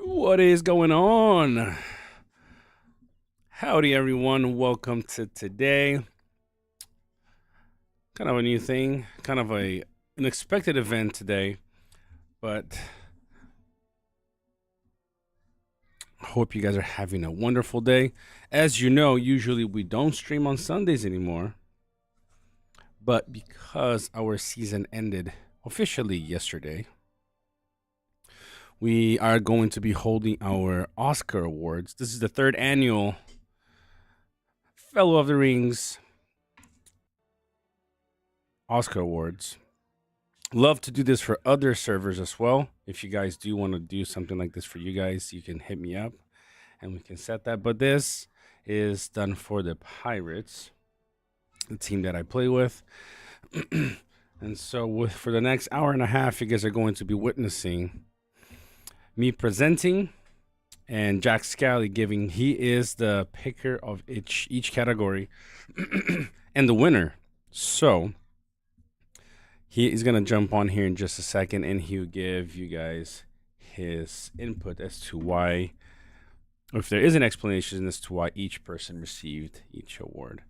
What is going on? Howdy, everyone. Welcome to today. Kind of a new thing, kind of an unexpected event today, but I hope you guys are having a wonderful day. As you know, usually we don't stream on Sundays anymore, but because our season ended officially yesterday, we are going to be holding our Oscar Awards. This is the third annual Fellow of the Rings Oscar Awards. Love to do this for other servers as well. If you guys do want to do something like this for you guys, you can hit me up and we can set that. But this is done for the Pirates, the team that I play with. And so for the next hour and a half, you guys are going to be witnessing me presenting and Jaxcali giving. He is the picker of each category and the winner. So he's going to jump on here in just a second, and he'll give you guys his input as to why, or if there is an explanation as to why each person received each award.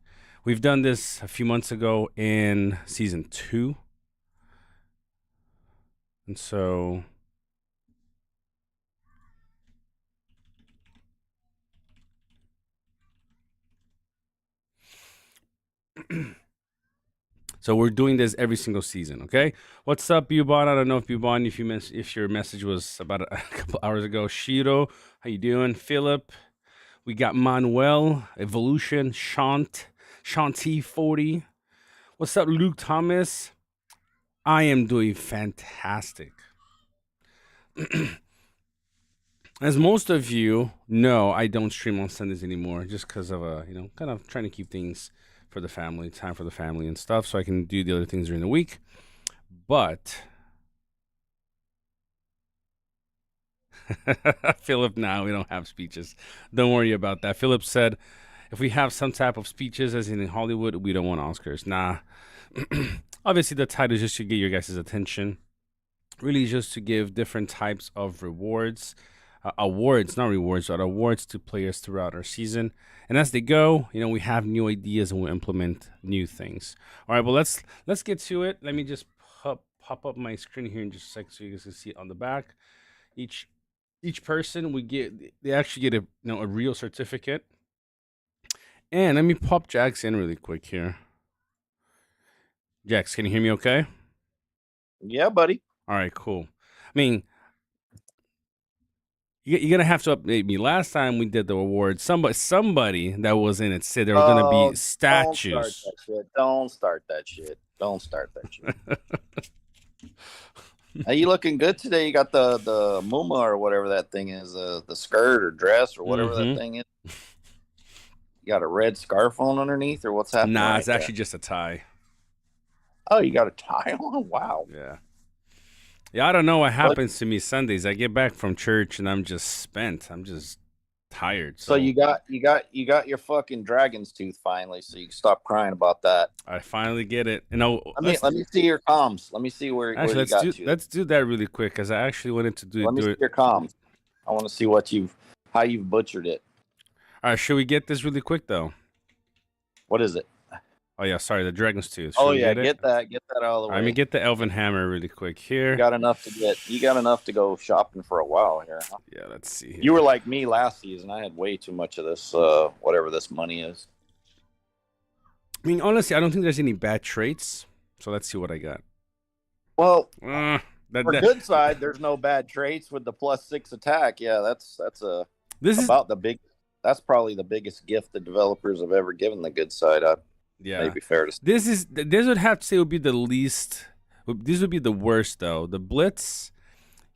We've done this a few months ago in season 2. And so so we're doing this every single season, okay? What's up, Bubon? I don't know if Bubon, if your message was about a couple hours ago. Shiro, how you doing? Philip, we got Manuel, Evolution, Shanti 40. What's up, Luke Thomas? I am doing fantastic. As most of you know, I don't stream on Sundays anymore just because of kind of trying to keep things for the family, time for the family and stuff, so I can do the other things during the week. But Philip, now we don't have speeches. Don't worry about that. Philip said, if we have some type of speeches, as in Hollywood, we don't want Oscars. Nah. Obviously, the title is just to get your guys' attention. Really, just to give different types of rewards, awards, not rewards, but awards to players throughout our season. And as they go, we have new ideas and we'll implement new things. All right, well, let's get to it. Let me just pop up my screen here in just a second so you guys can see it on the back. Each person they actually get a real certificate. And let me pop Jax in really quick here. Jax, can you hear me okay? Yeah, buddy. All right, cool. I mean, you're gonna have to update me. Last time we did the awards, somebody that was in it said there were gonna be statues. Don't start that shit. Don't start that shit. Are you looking good today? You got the muma or whatever that thing is, the skirt or dress or whatever that thing is. You got a red scarf on underneath, or what's happening? Nah, it's actually just a tie. Oh, you got a tie on? Wow. Yeah, I don't know what happens to me Sundays. I get back from church and I'm just spent. I'm just tired. So you got your fucking dragon's tooth finally, so you can stop crying about that. I finally get it. Let me see your comms. Let me see where you got to. Let's do that really quick because I actually wanted to do. Let me see your comms. I want to see how you've butchered it. All right, should we get this really quick though? What is it? Oh yeah, sorry, the dragon's tooth. Should get that out of the way. Let me get the elven hammer really quick here. You got enough to go shopping for a while here, huh? Yeah, let's see here. You were like me last season. I had way too much of this, whatever this money is. I mean, honestly, I don't think there's any bad traits. So let's see what I got. Well, good side, there's no bad traits with the +6 attack. Yeah, that's probably the biggest gift the developers have ever given the good side. Yeah, maybe fair to say. This would have to say would be the least. This would be the worst though. The Blitz,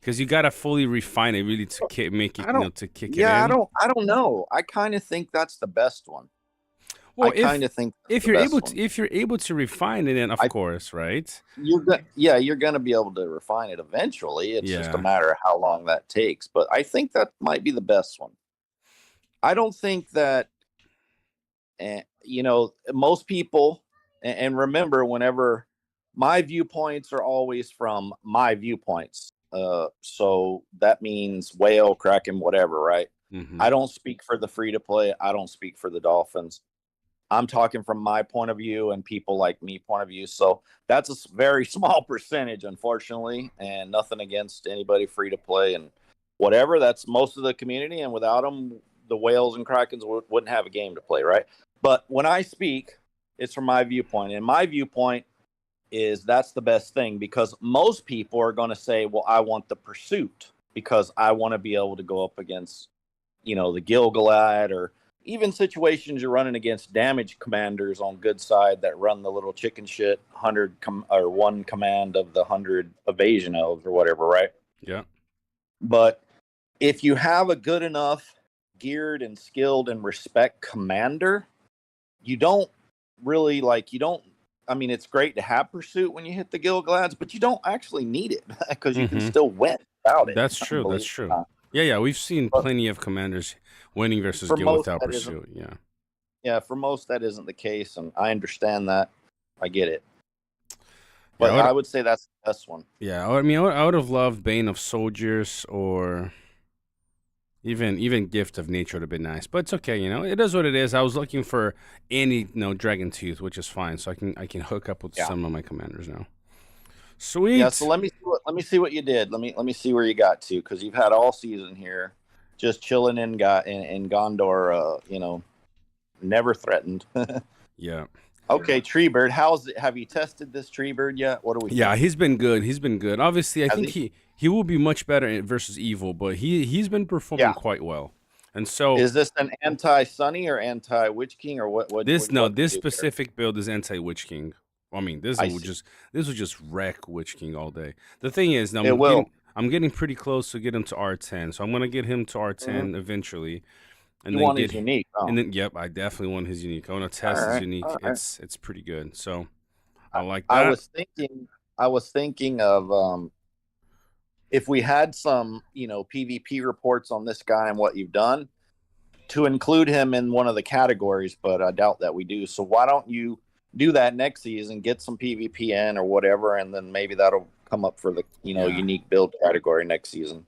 because you gotta fully refine it really to make it to kick it in. Yeah, I don't know. I kind of think that's the best one. Well, I kind of think if you're able to refine it, then of course, right? You're gonna be able to refine it eventually. It's just a matter of how long that takes. But I think that might be the best one. I don't think that. Most people, and remember, whenever my viewpoints are always from my viewpoints. So that means whale, kraken, whatever, right? Mm-hmm. I don't speak for the free to play. I don't speak for the Dolphins. I'm talking from my point of view and people like me point of view. So that's a very small percentage, unfortunately, and nothing against anybody free to play and whatever. That's most of the community, and without them, the whales and krakens wouldn't have a game to play, right? But when I speak, it's from my viewpoint, and my viewpoint is that's the best thing, because most people are going to say, well, I want the pursuit because I want to be able to go up against, the Gilgalad, or even situations you're running against damage commanders on good side that run the little chicken shit 100 or one command of the 100 evasion elves or whatever, right? Yeah. But if you have a good enough geared and skilled and respect commander, you don't really I mean, it's great to have pursuit when you hit the Gilgalads, but you don't actually need it because you can still win without it. That's true. That's true. Yeah. We've seen plenty of commanders winning versus Gil without pursuit. Yeah. Yeah, for most that isn't the case, and I understand that. I get it. But I would say that's the best one. Yeah, I mean, I would have loved Bane of Soldiers, or even Gift of Nature would have been nice. But it's okay, it is what it is. I was looking for any Dragon Tooth, which is fine, so I can hook up with some of my commanders now. Sweet. Yeah, so let me see what you did. Let me see where you got to, because you've had all season here just chilling in Gondor, never threatened. Yeah. Okay, Treebird. Have you tested this Treebird yet? What do we? Yeah, he's been good. Obviously, I think he will be much better versus Evil, but he's been performing quite well. And so, is this an anti-Sunny or anti-Witch King, or what? This specific build is anti-Witch King. I mean, this will just wreck Witch King all day. The thing is, now I'm getting pretty close to get him to R10, so I'm gonna get him to R10 eventually. And you want his unique, and then I definitely want his unique. I want to test his unique. It's pretty good. So I like that. I was thinking of if we had some PvP reports on this guy and what you've done, to include him in one of the categories, but I doubt that we do. So why don't you do that next season, get some PvP in or whatever, and then maybe that'll come up for the unique build category next season.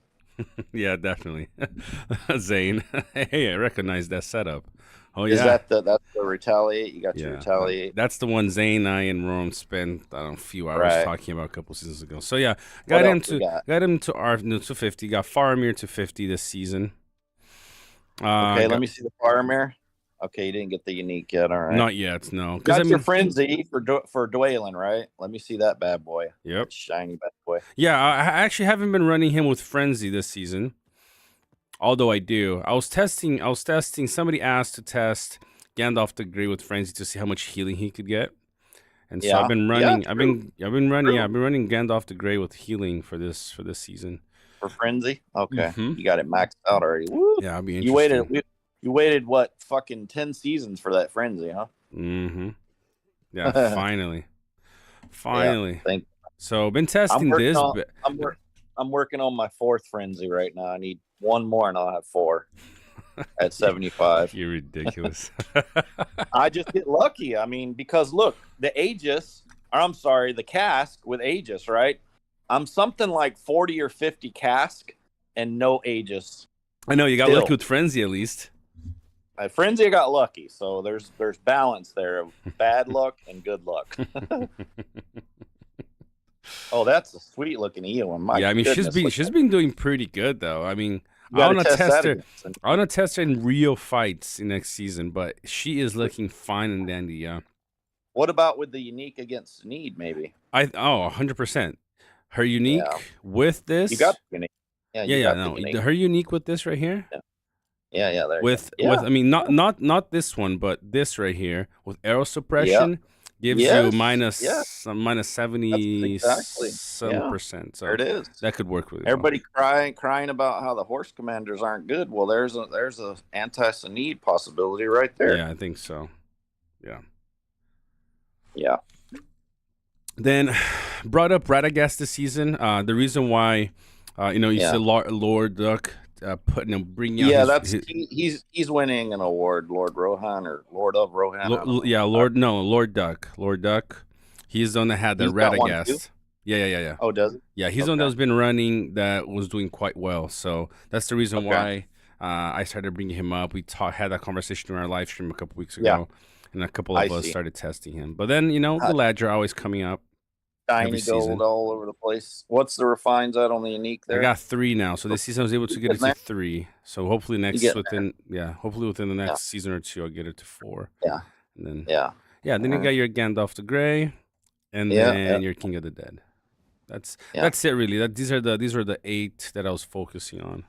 Yeah, definitely. Zane. Hey, I recognize that setup. Oh, yeah. Is that's the retaliate? You got your retaliate. That's the one Zane, I, and Rome spent a few hours talking about a couple seasons ago. So yeah, got him to R to 50. Got Faramir to 50 this season. Okay, let me see the Faramir. Okay, you didn't get the unique yet. All right. Not yet, no. Got your Frenzy for Dwaylen, right? Let me see that bad boy. Yep. That shiny bad boy. Yeah, I actually haven't been running him with Frenzy this season. Although I do. I was testing. Somebody asked to test Gandalf the Grey with Frenzy to see how much healing he could get. And so I've been running. I've been running Gandalf the Grey with healing for this season. For Frenzy? Okay. You got it maxed out already. Woo. Yeah, I'll be interested. You waited what, fucking 10 seasons for that Frenzy, huh? Mm-hmm. Yeah, finally. Yeah, so been testing this. I'm working on my 4th Frenzy right now. I need one more and I'll have 4 at 75. You're ridiculous. I just get lucky. I mean, because look, the cask with Aegis, right? I'm something like 40 or 50 cask and no Aegis. I know, you got lucky with Frenzy at least. Frenzy, I got lucky, so there's balance there of bad luck and good luck. Oh, that's a sweet looking Eowyn. Yeah, I mean, she's been doing pretty good though. I mean, I want to test her. I want to test her in real fights next season, but she is looking fine and dandy. Yeah. What about with the unique against Need? Maybe 100%. Her unique with this. You got the unique. Yeah. Her unique with this right here. Yeah. There. With I mean, not this one, but this right here with arrow suppression gives you minus 70 some percent. So there it is. That could work really Everybody crying about how the horse commanders aren't good. Well, there's a anti-Sanid possibility right there. Yeah, I think so. Yeah. Then brought up Radagast this season. The reason why, you said Lord Duck. Bringing out he's winning an award, Lord Rohan or Lord of Rohan. Lord Duck. He's the one that had the Radagast. Yeah. Oh, does it? Yeah, he's the one Okay. that's been running that was doing quite well. So that's the reason Okay. why I started bringing him up. We had that conversation in our live stream a couple weeks Yeah, ago, and a couple I of us see. started testing him. But then, the lads are always coming up every Shiny gold season. all over the place. What's the refines at on the unique I there? got 3 now. So this season I was able to get it Getting to there? 3. So hopefully You getting hopefully within the there? next season or 2 I'll get it to 4. Yeah, And then yeah, then you yeah. got your Gandalf the Grey and Yeah, yeah, then your King of the Dead. That's yeah. it really. These were the 8 that I was focusing on.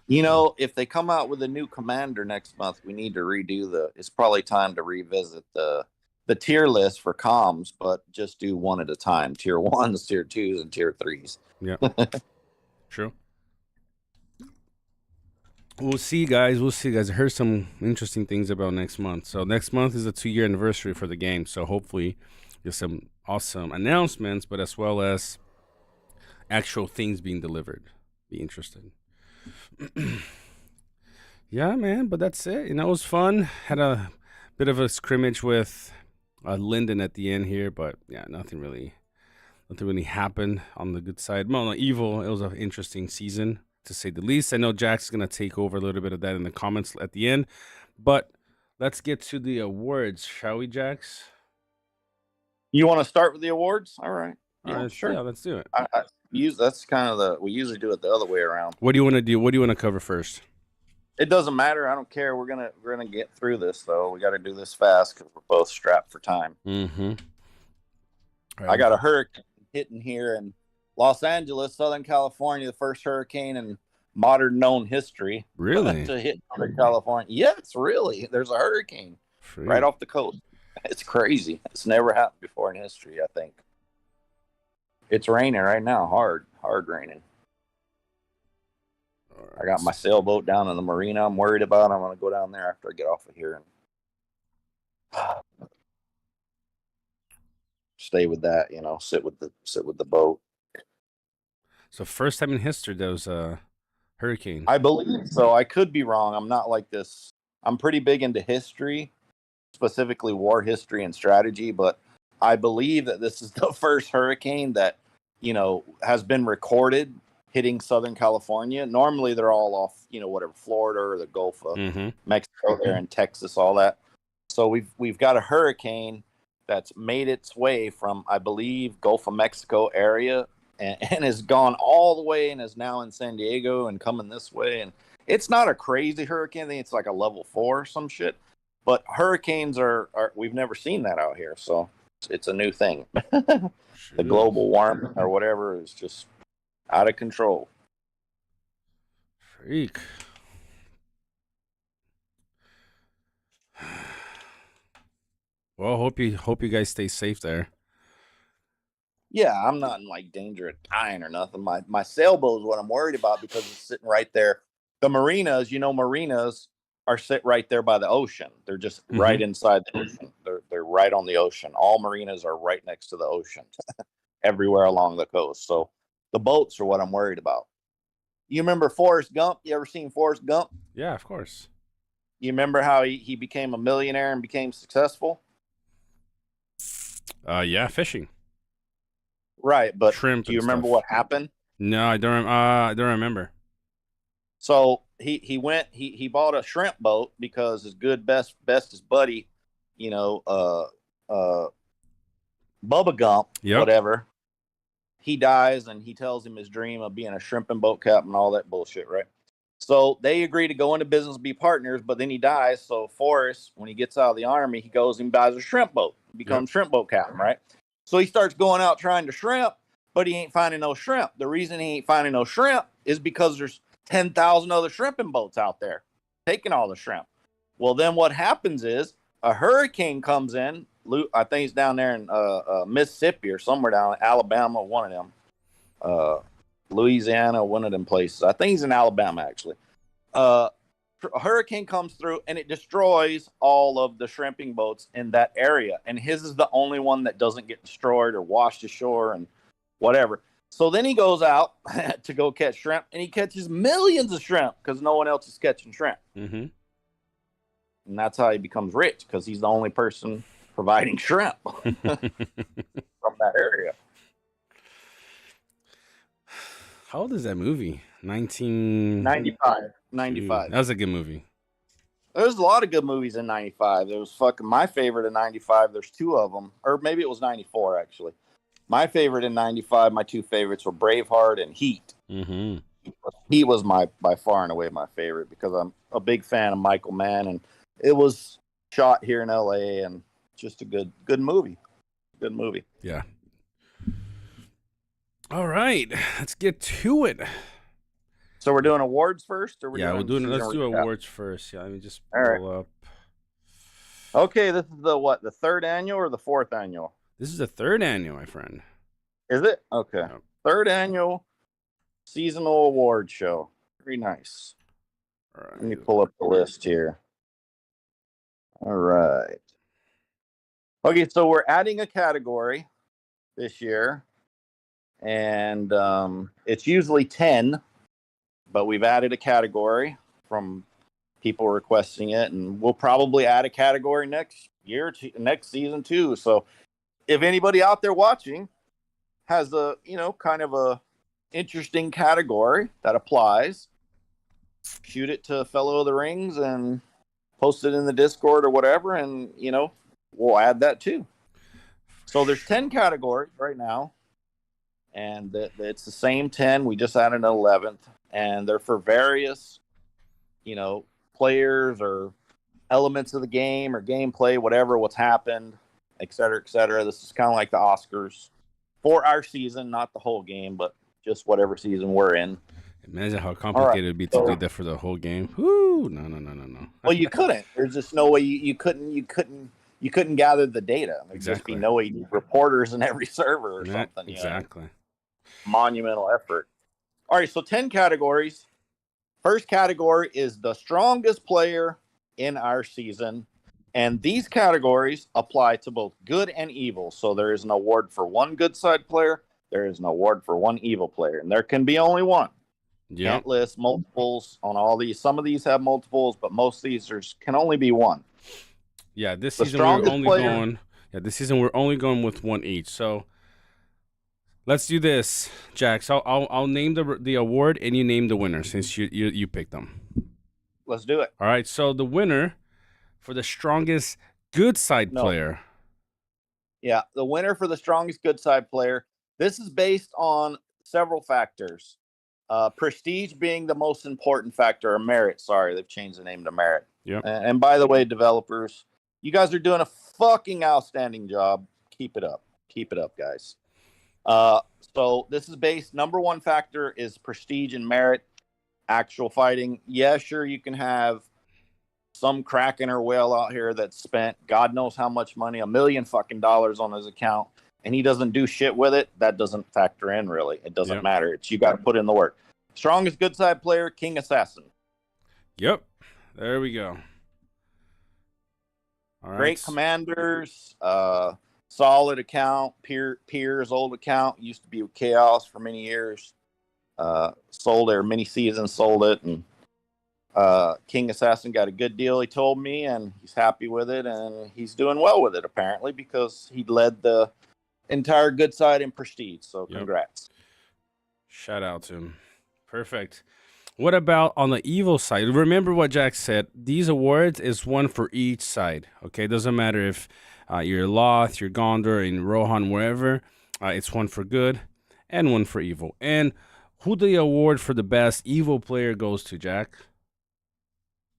You So, know, if they come out with a new commander next month, we need to redo it's probably time to revisit the tier list for comms, but just do one at a time. Tier 1s, tier 2s, and tier 3s. yeah. True. We'll see, guys. I heard some interesting things about next month. So next month is the 2-year anniversary for the game. So hopefully there's some awesome announcements, but as well as actual things being delivered. Be interesting. Yeah, man. But that's it. It was fun. Had a bit of a scrimmage with Lyndon at the end here, but yeah, nothing really happened on the good side. Well, no, evil. It was an interesting season, to say the least. I know Jack's going to take over a little bit of that in the comments at the end, but let's get to the awards, shall we, Jax? You want to start with the awards? All right. Yeah, sure. Yeah, let's do it. That's kind of we usually do it the other way around. What do you want to do? What do you want to cover first? It doesn't matter. I don't care. We're gonna get through this though. We got to do this fast because we're both strapped for time. Mm-hmm. I got a hurricane hitting here in Los Angeles, Southern California, the first hurricane in modern known history. Really? To hit Southern California. Yes, really. There's a hurricane right off the coast. It's crazy. It's never happened before in history, I think. It's raining right now, hard raining. I got my sailboat down in the marina I'm worried about. I'm going to go down there after I get off of here and stay with that, sit with the boat. So first time in history there was a hurricane. I believe so. I could be wrong. I'm not like this. I'm pretty big into history, specifically war history and strategy, but I believe that this is the first hurricane that, has been recorded hitting Southern California. Normally they're all off, whatever, Florida or the Gulf of Mexico there and Texas, all that. So we've got a hurricane that's made its way from, I believe, Gulf of Mexico area and has gone all the way and is now in San Diego and coming this way. And it's not a crazy hurricane. I think it's like a level 4 or some shit. But hurricanes are we've never seen that out here. So it's a new thing. The global warming or whatever is just out of control. Freak. Well, hope you guys stay safe there. Yeah, I'm not in like danger of dying or nothing. My sailboat is what I'm worried about because it's sitting right there. The marinas, marinas are sit right there by the ocean. They're just right inside the ocean. They're right on the ocean. All marinas are right next to the ocean, everywhere along the coast. So the boats are what I'm worried about. You remember Forrest Gump? You ever seen Forrest Gump? Yeah, of course. You remember how he became a millionaire and became successful? Yeah, fishing. Right, but shrimp. Do you remember what happened? No, I don't. I don't remember. So he went. He bought a shrimp boat because his bestest buddy, Bubba Gump, whatever. He dies and he tells him his dream of being a shrimp and boat captain and all that bullshit, right? So they agree to go into business, be partners, but then he dies. So Forrest, when he gets out of the army, he goes and buys a shrimp boat, becomes shrimp boat captain, right? So he starts going out trying to shrimp, but he ain't finding no shrimp. The reason he ain't finding no shrimp is because there's 10,000 other shrimping boats out there taking all the shrimp. Well, then what happens is a hurricane comes in. I think it's down there in Mississippi or somewhere down in Alabama, one of them. Louisiana, one of them places. I think he's in Alabama, actually. A hurricane comes through and it destroys all of the shrimping boats in that area. And his is the only one that doesn't get destroyed or washed ashore and whatever. So then he goes out to go catch shrimp and he catches millions of shrimp because no one else is catching shrimp. Mm-hmm. And that's how he becomes rich because he's the only person providing shrimp from that area. How old is that movie? 19. 95. Shoot, 95. that was a good movie. There's a lot of good movies in 95. There was fucking my favorite in 95. There's two of them. Or maybe it was 94, actually. My favorite in 95, my two favorites were Braveheart and Heat. Mm-hmm. Heat was by far and away my favorite because I'm a big fan of Michael Mann, and it was shot here in LA and just a good movie. Good movie. Yeah. All right, let's get to it. So we're doing awards first, or Yeah, we're doing. Let's do recap? awards first. Yeah, let me just All right. pull up. Okay, this is the third annual or the fourth annual? This is the third annual, my friend. Is it? Okay. Yep. Third annual seasonal award show. Very nice. All right. Let me pull up the list here. All right. Okay, so we're adding a category this year, and it's usually 10, but we've added a category from people requesting it, and we'll probably add a category next year, next season too. So if anybody out there watching has a, kind of a interesting category that applies, shoot it to Fellow of the Rings and post it in the Discord or whatever, and we'll add that too. So there's 10 categories right now, and it's the same 10. We just added an 11th, and they're for various, players or elements of the game or gameplay, whatever, what's happened, et cetera, et cetera. This is kind of like the Oscars for our season, not the whole game, but just whatever season we're in. Imagine how complicated it would be to do that for the whole game. Whoo! No. Well, you couldn't. There's just no way you couldn't gather the data. There'd just be no way you need reporters in every server or something. Exactly. Monumental effort. All right, so 10 categories. First category is the strongest player in our season. And these categories apply to both good and evil. So there is an award for one good side player. There is an award for one evil player. And there can be only one. Yeah. Can't list multiples on all these. Some of these have multiples, but most of these can only be one. Yeah, this season we're only going with one each. So let's do this, Jax. I'll name the award and you name the winner since you picked them. Let's do it. All right. So the winner for the strongest good side player. Yeah, the winner for the strongest good side player. This is based on several factors. Prestige being the most important factor, or merit. Sorry, they've changed the name to merit. Yeah. And by the way, developers, you guys are doing a fucking outstanding job. Keep it up. Keep it up, guys. So this is based. Number one factor is prestige and merit. Actual fighting. Yeah, sure, you can have some kraken or whale out here that spent God knows how much money, $1 million fucking dollars on his account, and he doesn't do shit with it. That doesn't factor in, really. It doesn't matter. It's you got to put in the work. Strongest good side player, King Assassin. Yep. There we go. All right. Great commanders, solid account, Pier's old account, used to be with Chaos for many years. Sold it, many seasons, sold it, and King Assassin got a good deal, he told me, and he's happy with it, and he's doing well with it, apparently, because he led the entire good side in prestige. So congrats. Shout out to him. Perfect. What about on the evil side? Remember what Jack said. These awards is one for each side. Okay, doesn't matter if you're Loth, you're Gondor, and Rohan, wherever. It's one for good and one for evil. And who the award for the best evil player goes to, Jack?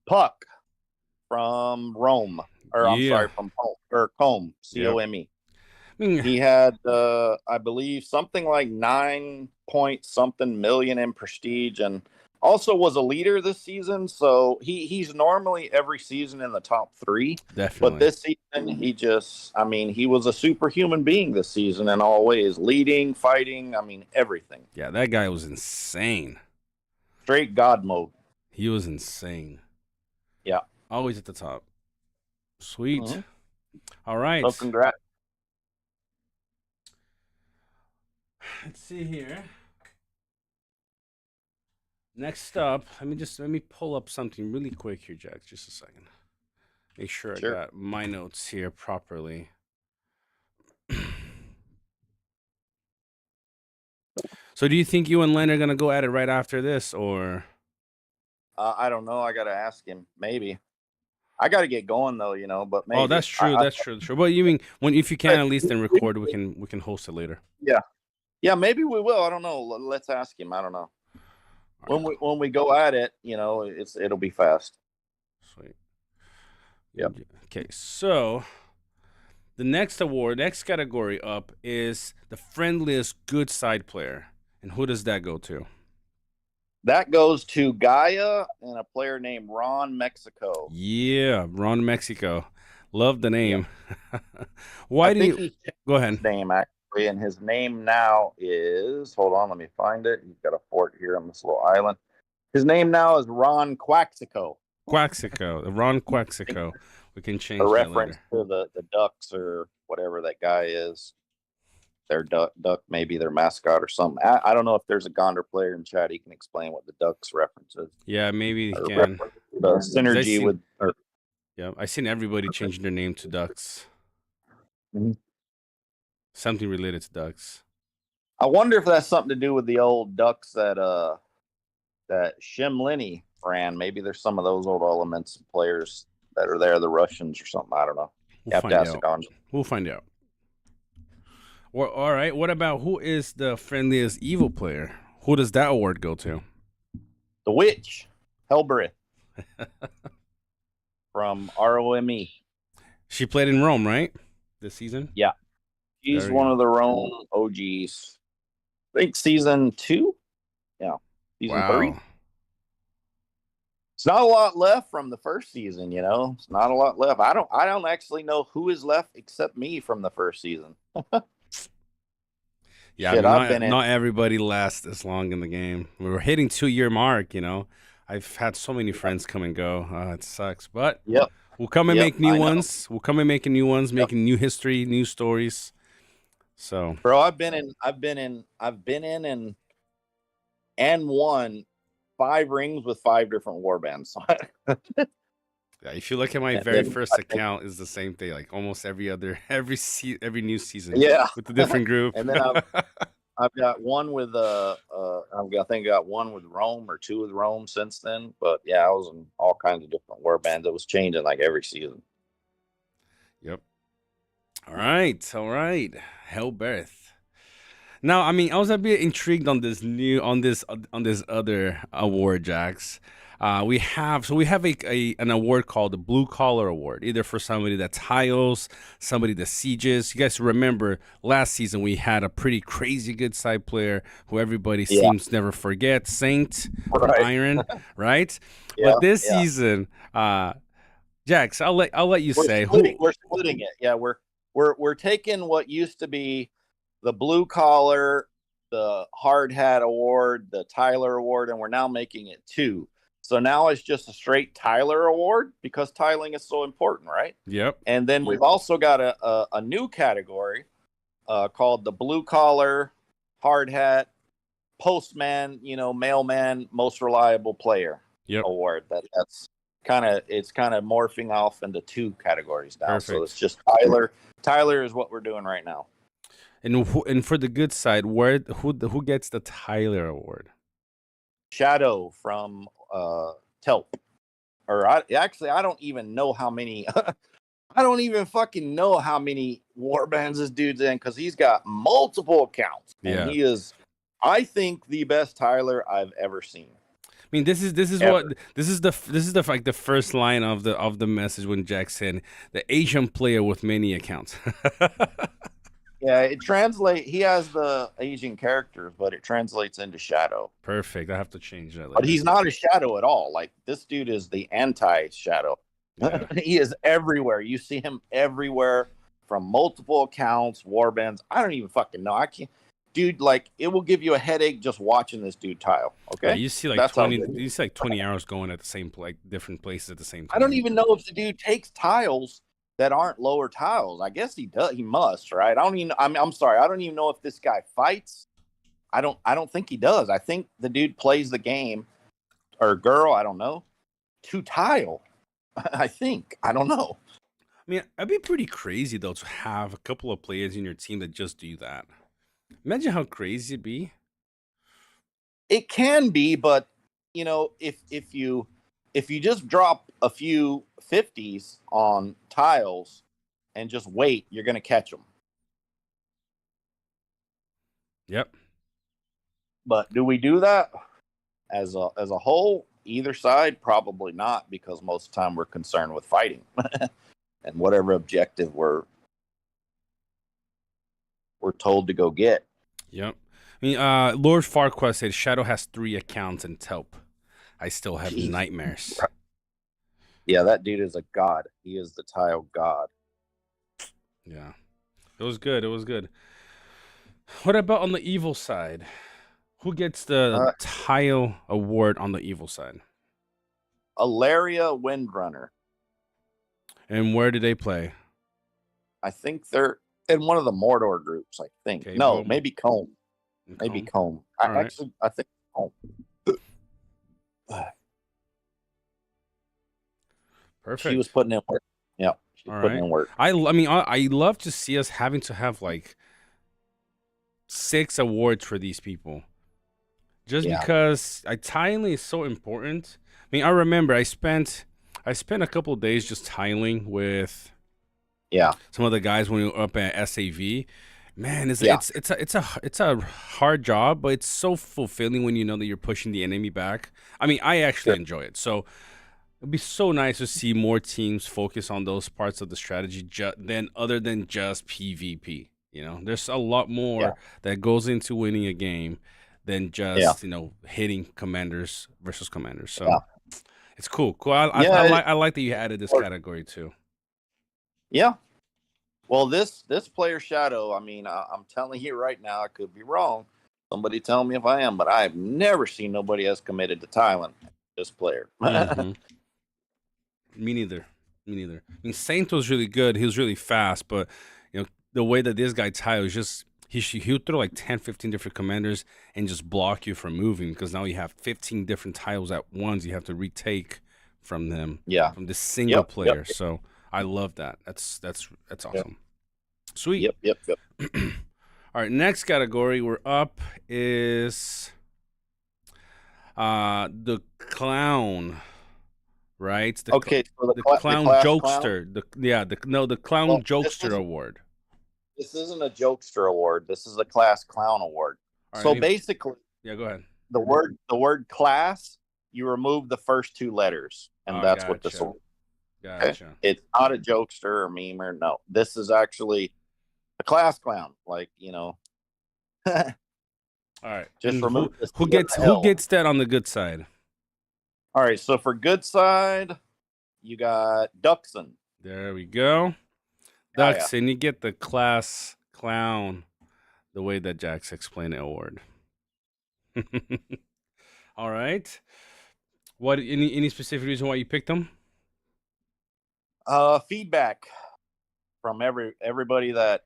Puck from Rome, or I'm sorry, from Combe, C-O-M-E. He had, I believe, something like 9-point-something million in prestige, and also was a leader this season. So he's normally every season in the top 3. Definitely. But this season, he was a superhuman being this season in all ways, leading, fighting, everything. Yeah, that guy was insane. Straight God mode. He was insane. Yeah. Always at the top. Sweet. Mm-hmm. All right. So congrats. Let's see here. Next up, let me pull up something really quick here, Jack. Just a second. Make sure I got my notes here properly. So do you think you and Len are gonna go at it right after this, or? I don't know. I got to ask him. Maybe. I got to get going though, but Oh, maybe. that's true. That's true. True. But you mean when if you can at least then record, we can host it later. Yeah. Yeah, maybe we will. I don't know. Let's ask him. I don't know. All right. When we go at it, it'll be fast. Sweet. Yep. Okay, so the next category up is the friendliest good side player. And who does that go to? That goes to Gaia and a player named Ron Mexico. Yeah, Ron Mexico. Love the Yeah. name. I Why do think you he's go his ahead? name actually, and his name now is, hold on, let me find it. He's got a fort here on this little island. His name now is Ron Quaxico. Quaxico, Ron Quaxico. We can A change that reference later. to the Ducks or whatever that guy is. Their duck, maybe their mascot or something. I don't know if there's a Gondor player in chat. He can explain what the Ducks reference is. Yeah, maybe you Or can. the 'Cause synergy with. I seen everybody changing their name to Ducks. Mhm. Something related to Ducks. I wonder if that's something to do with the old Ducks that Shim Linney ran. Maybe there's some of those old elements and players that are there, the Russians or something. I don't know. We'll You have to find ask the out. Gondor. We'll find out. Well, all right. What about who is the friendliest evil player? Who does that award go to? The Witch, Helberith from ROME. She played in Rome, right? This season? Yeah. She's Very one good. of the Rome OGs. I think season 2. Yeah. Season 3. Wow. It's not a lot left from the first season, It's not a lot left. I don't actually know who is left except me from the first season. Yeah, I Shit, mean, I've been in. not everybody lasts this long in the game. We were hitting 2 year mark. I've had so many friends come and go. It sucks, but Yep. we'll come and Yep. make new I know. ones. We'll come and make new ones, Yep. making new history, new stories. So, Bro, I've been in and won 5 rings with 5 different war bands. yeah, if you look at my And very then first account, is the same thing. Like almost every new season, yeah, with a different group. and then I've got one with I think I got one with Rome or 2 with Rome since then. But yeah, I was in all kinds of different war bands. It was changing like every season. Yep. All right. All right. Hellbirth. Now, I mean, I was a bit intrigued on this other award, Jax. We have an award called the Blue Collar Award, either for somebody that tiles, somebody that sieges. You guys remember last season we had a pretty crazy good side player who everybody Yeah. seems never forget, Saint from Right. Iron, right? Yeah. But this Yeah. season, Jax, I'll let you We're say splitting, who. we're splitting it. Yeah, we're taking what used to be the blue collar, the hard hat award, the Tyler award, and we're now making it 2. So now it's just a straight Tyler award because tiling is so important, right? Yep. And then we've also got a new category called the blue collar, hard hat, postman, mailman, most reliable player Yep. award. That's kind of morphing off into 2 categories now. Perfect. So it's just Tyler. Tyler is what we're doing right now. And for the good side, who gets the Tyler Award? Shadow from Telp. Or I don't even know how many. I don't even fucking know how many war bands this dude's in because he's got multiple accounts. Yeah. And he is, I think, the best Tyler I've ever seen. I mean, this is the like the first line of the message when Jack said the Asian player with many accounts. Yeah, it translates. He has the Asian characters, but it translates into Shadow. Perfect. I have to change that later. But he's not a Shadow at all. Like, this dude is the anti-Shadow. Yeah. He is everywhere. You see him everywhere from multiple accounts, warbands. I don't even fucking know. I can't. Dude, like, it will give you a headache just watching this dude tile. Okay, Yeah, you see like That's how 20. good he is. You see like 20 hours going at the same different places at the same time. I don't even know if the dude takes tiles that aren't lower tiles. I guess he does. He must, right? I don't even. I'm sorry. I don't even know if this guy fights. I don't think he does. I think the dude plays the game, or girl. I don't know. To tile. I think. I don't know. I mean, it'd be pretty crazy though to have a couple of players in your team that just do that. Imagine how crazy it'd be. It can be, but if you just drop a few 50s on tiles and just wait, you're going to catch them. Yep. But do we do that as a whole? Either side, probably not, because most of the time we're concerned with fighting and whatever objective we're told to go get. Yep. I mean, Lord Farquaad said Shadow has 3 accounts in Telp. I still have Jeez. nightmares. Yeah, that dude is a god. He is the tile god. Yeah. It was good. It was good. What about on the evil side? Who gets the tile award on the evil side? Alaria Windrunner. And where do they play? I think they're in one of the Mordor groups, I think. Okay, No, well, maybe Combe. Maybe Combe. Right. I think Combe. Perfect. She was putting in work. Yeah, she was putting in work. I mean, I love to see us having to have like 6 awards for these people. Just because tiling is so important. I mean, I remember I spent a couple of days just tiling with some of the guys when we were up at SAV. Man, it's a hard job, but it's so fulfilling when you know that you're pushing the enemy back. I mean, I actually enjoy it. So it'd be so nice to see more teams focus on those parts of the strategy other than just PvP. You know, there's a lot more that goes into winning a game than just hitting commanders versus commanders. So it's cool. I like that you added this category too. Yeah. Well, this player Shadow, I mean, I'm telling you right now, I could be wrong. Somebody tell me if I am, but I've never seen nobody else committed to Thailand. This player. Mm-hmm. Me neither. I mean, Saint was really good. He was really fast, but the way that this guy tiles, just he would throw like 10, 15 different commanders and just block you from moving, because now you have 15 different tiles at once you have to retake from them. From this single player. So I love that. That's awesome. Sweet. Yep. All right, next category we're up is the clown. Right? So the clown jokester. Clown? The clown jokester award. This isn't a jokester award. This is a class clown award. Right, so basically, go ahead. The word class, you remove the first 2 letters, and that's what this award. Gotcha. Okay? It's not a jokester or memer. No, this is actually a class clown. Like, All right. Just and remove who gets that on the good side? All right, so for good side, you got Duxon. There we go. Duxon, you get the class clown, the way that Jax explained it award. All right. What any specific reason why you picked them? Feedback from everybody that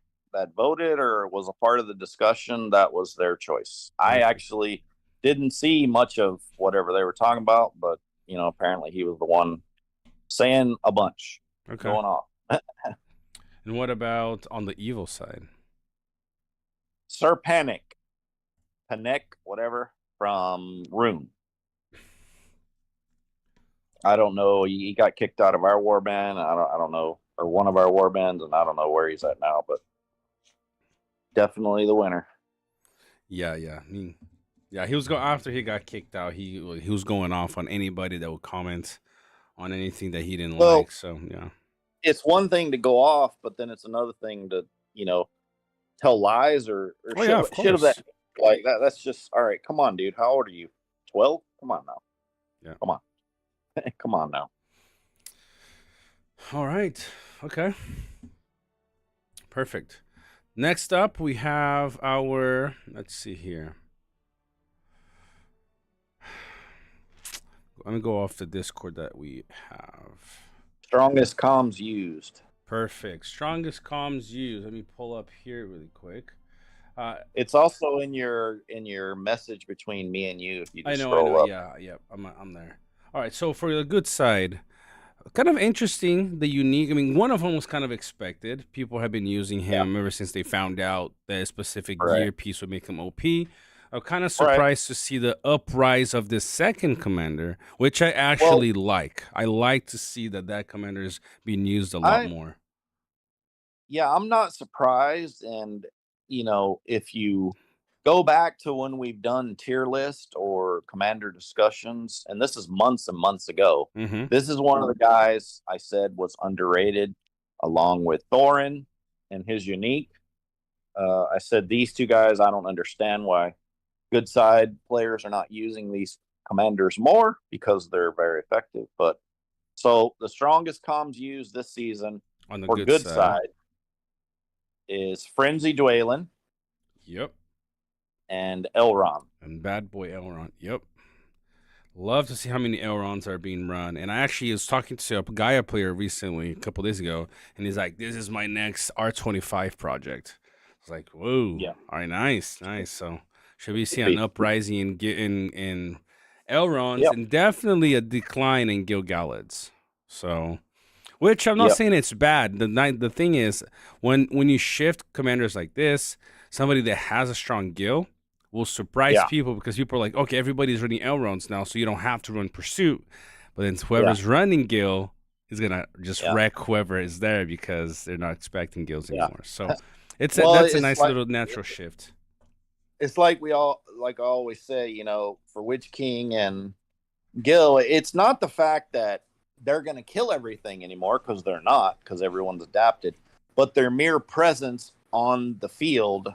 voted or was a part of the discussion. That was their choice. I actually didn't see much of whatever they were talking about, but apparently he was the one saying a bunch going off. And what about on the evil side? Sir Panic, whatever, from Rune. I don't know. He got kicked out of our warband. I don't know, or one of our warbands, and I don't know where he's at now, but definitely the winner. Yeah. I mean, he was going after he got kicked out. He was going off on anybody that would comment on anything that he didn't like. So it's one thing to go off, but then it's another thing to tell lies or shit of that like that. That's just all right. Come on, dude. How old are you? 12? Come on now. Yeah. Come on. Come on now. All right. Okay. Perfect. Next up, we have our. Let's see here. Let me go off the Discord that we have. Strongest comms used. Perfect. Strongest comms used. Let me pull up here really quick. It's also in your message between me and you. If you just I know. Scroll up. Yeah. I'm there. All right. So for the good side, kind of interesting. The unique. I mean, one of them was kind of expected. People have been using him ever since they found out that a specific gear piece would make him OP. I'm kind of Right. surprised to see the uprise of this second commander, which I Well, actually like. I like to see that commander is being used a lot I more. yeah, I'm not surprised. And if you go back to when we've done tier list or commander discussions, and this is months and months ago, Mm-hmm. this is one of the guys I said was underrated, along with Thorin and his unique. I said these two guys, I don't understand why good side players are not using these commanders more because they're very effective. But so the strongest comms used this season On the for good good side. side is Frenzy Dwaylen Yep. and Elrond. And bad boy Elrond. Yep. Love to see how many Elrons are being run. And I actually was talking to a Gaia player recently, a couple days ago, and he's like, "This is my next R25 project." I was like, "Whoa! Yeah, All right, nice, nice." So should we see should an be. uprising in Elrons Yep, and definitely a decline in Gil-galads? So, which I'm not yep, saying it's bad. The thing is, when you shift commanders like this, somebody that has a strong Gil will surprise yeah, people because people are like, okay, everybody's running Elrons now, so you don't have to run Pursuit. But then yeah, whoever's running Gil is gonna just yeah, wreck whoever is there because they're not expecting Gils yeah. anymore. So Well, that's a nice little natural shift. it's like we all like I always say, for Witch King and Gil, it's not the fact that they're going to kill everything anymore, because they're not, because everyone's adapted, but their mere presence on the field,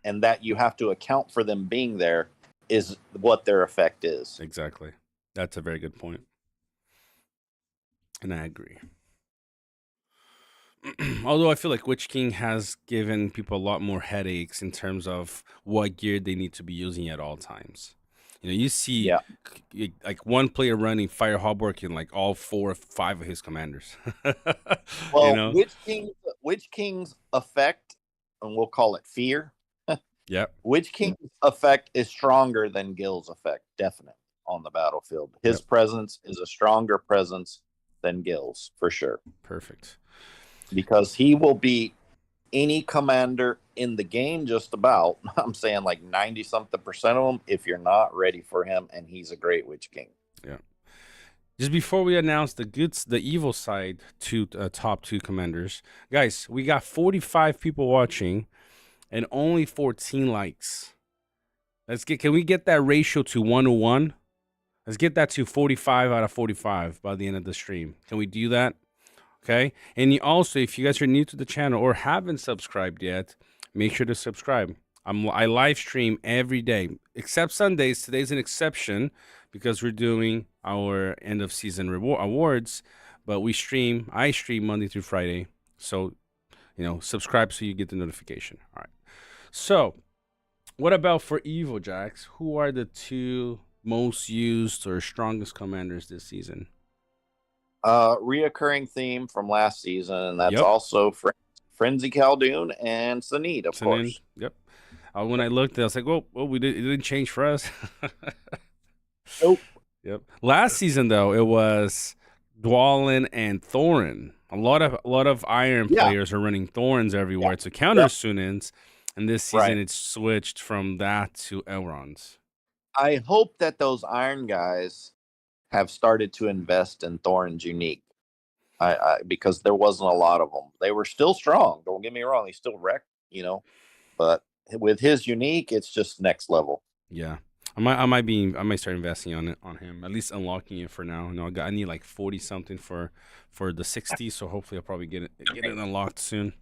and that you have to account for them being there, is what their effect is. Exactly. That's a very good point, and I agree. Although I feel like Witch King has given people a lot more headaches in terms of what gear they need to be using at all times. You see Yeah. like one player running Fire Hawbork in like all 4 or 5 of his commanders. you Well, know? Witch King's effect, and we'll call it fear. Yep. Witch King's effect is stronger than Gil's effect, definitely, on the battlefield. His Yep. presence is a stronger presence than Gil's, for sure, Perfect. because he will beat any commander in the game, just about. I'm saying like 90 something percent of them, if you're not ready for him, and he's a great Witch King. Yeah. Just before we announce the evil side to top 2 commanders, guys, we got 45 people watching and only 14 likes. Can we get that ratio to 1 to 1? Let's get that to 45 out of 45 by the end of the stream. Can we do that? Okay. And you also, if you guys are new to the channel or haven't subscribed yet, make sure to subscribe. I live stream every day, except Sundays. Today's an exception because we're doing our end of season awards, but I stream Monday through Friday. So, subscribe so you get the notification. All right. So, what about for Evo, Jax? Who are the 2 most used or strongest commanders this season? Reoccurring theme from last season, and that's Yep. also Frenzy Khaldun and Sanid, of Sinin. course. Yep. When I looked, I was like, well, it didn't change for us. Nope. Yep. Last season though, it was Dwalin and Thorin. A lot of Iron Yeah. players are running Thorns everywhere Yeah. to counter Yep. Sunins, and this season Right. it's switched from that to Elrons. I hope that those Iron guys have started to invest in Thorin's unique. Because there wasn't a lot of them. They were still strong. Don't get me wrong; they still wrecked, But with his unique, it's just next level. Yeah. I might start investing on him, at least unlocking it for now. I need like 40 something for the 60, so hopefully I'll probably get it unlocked soon.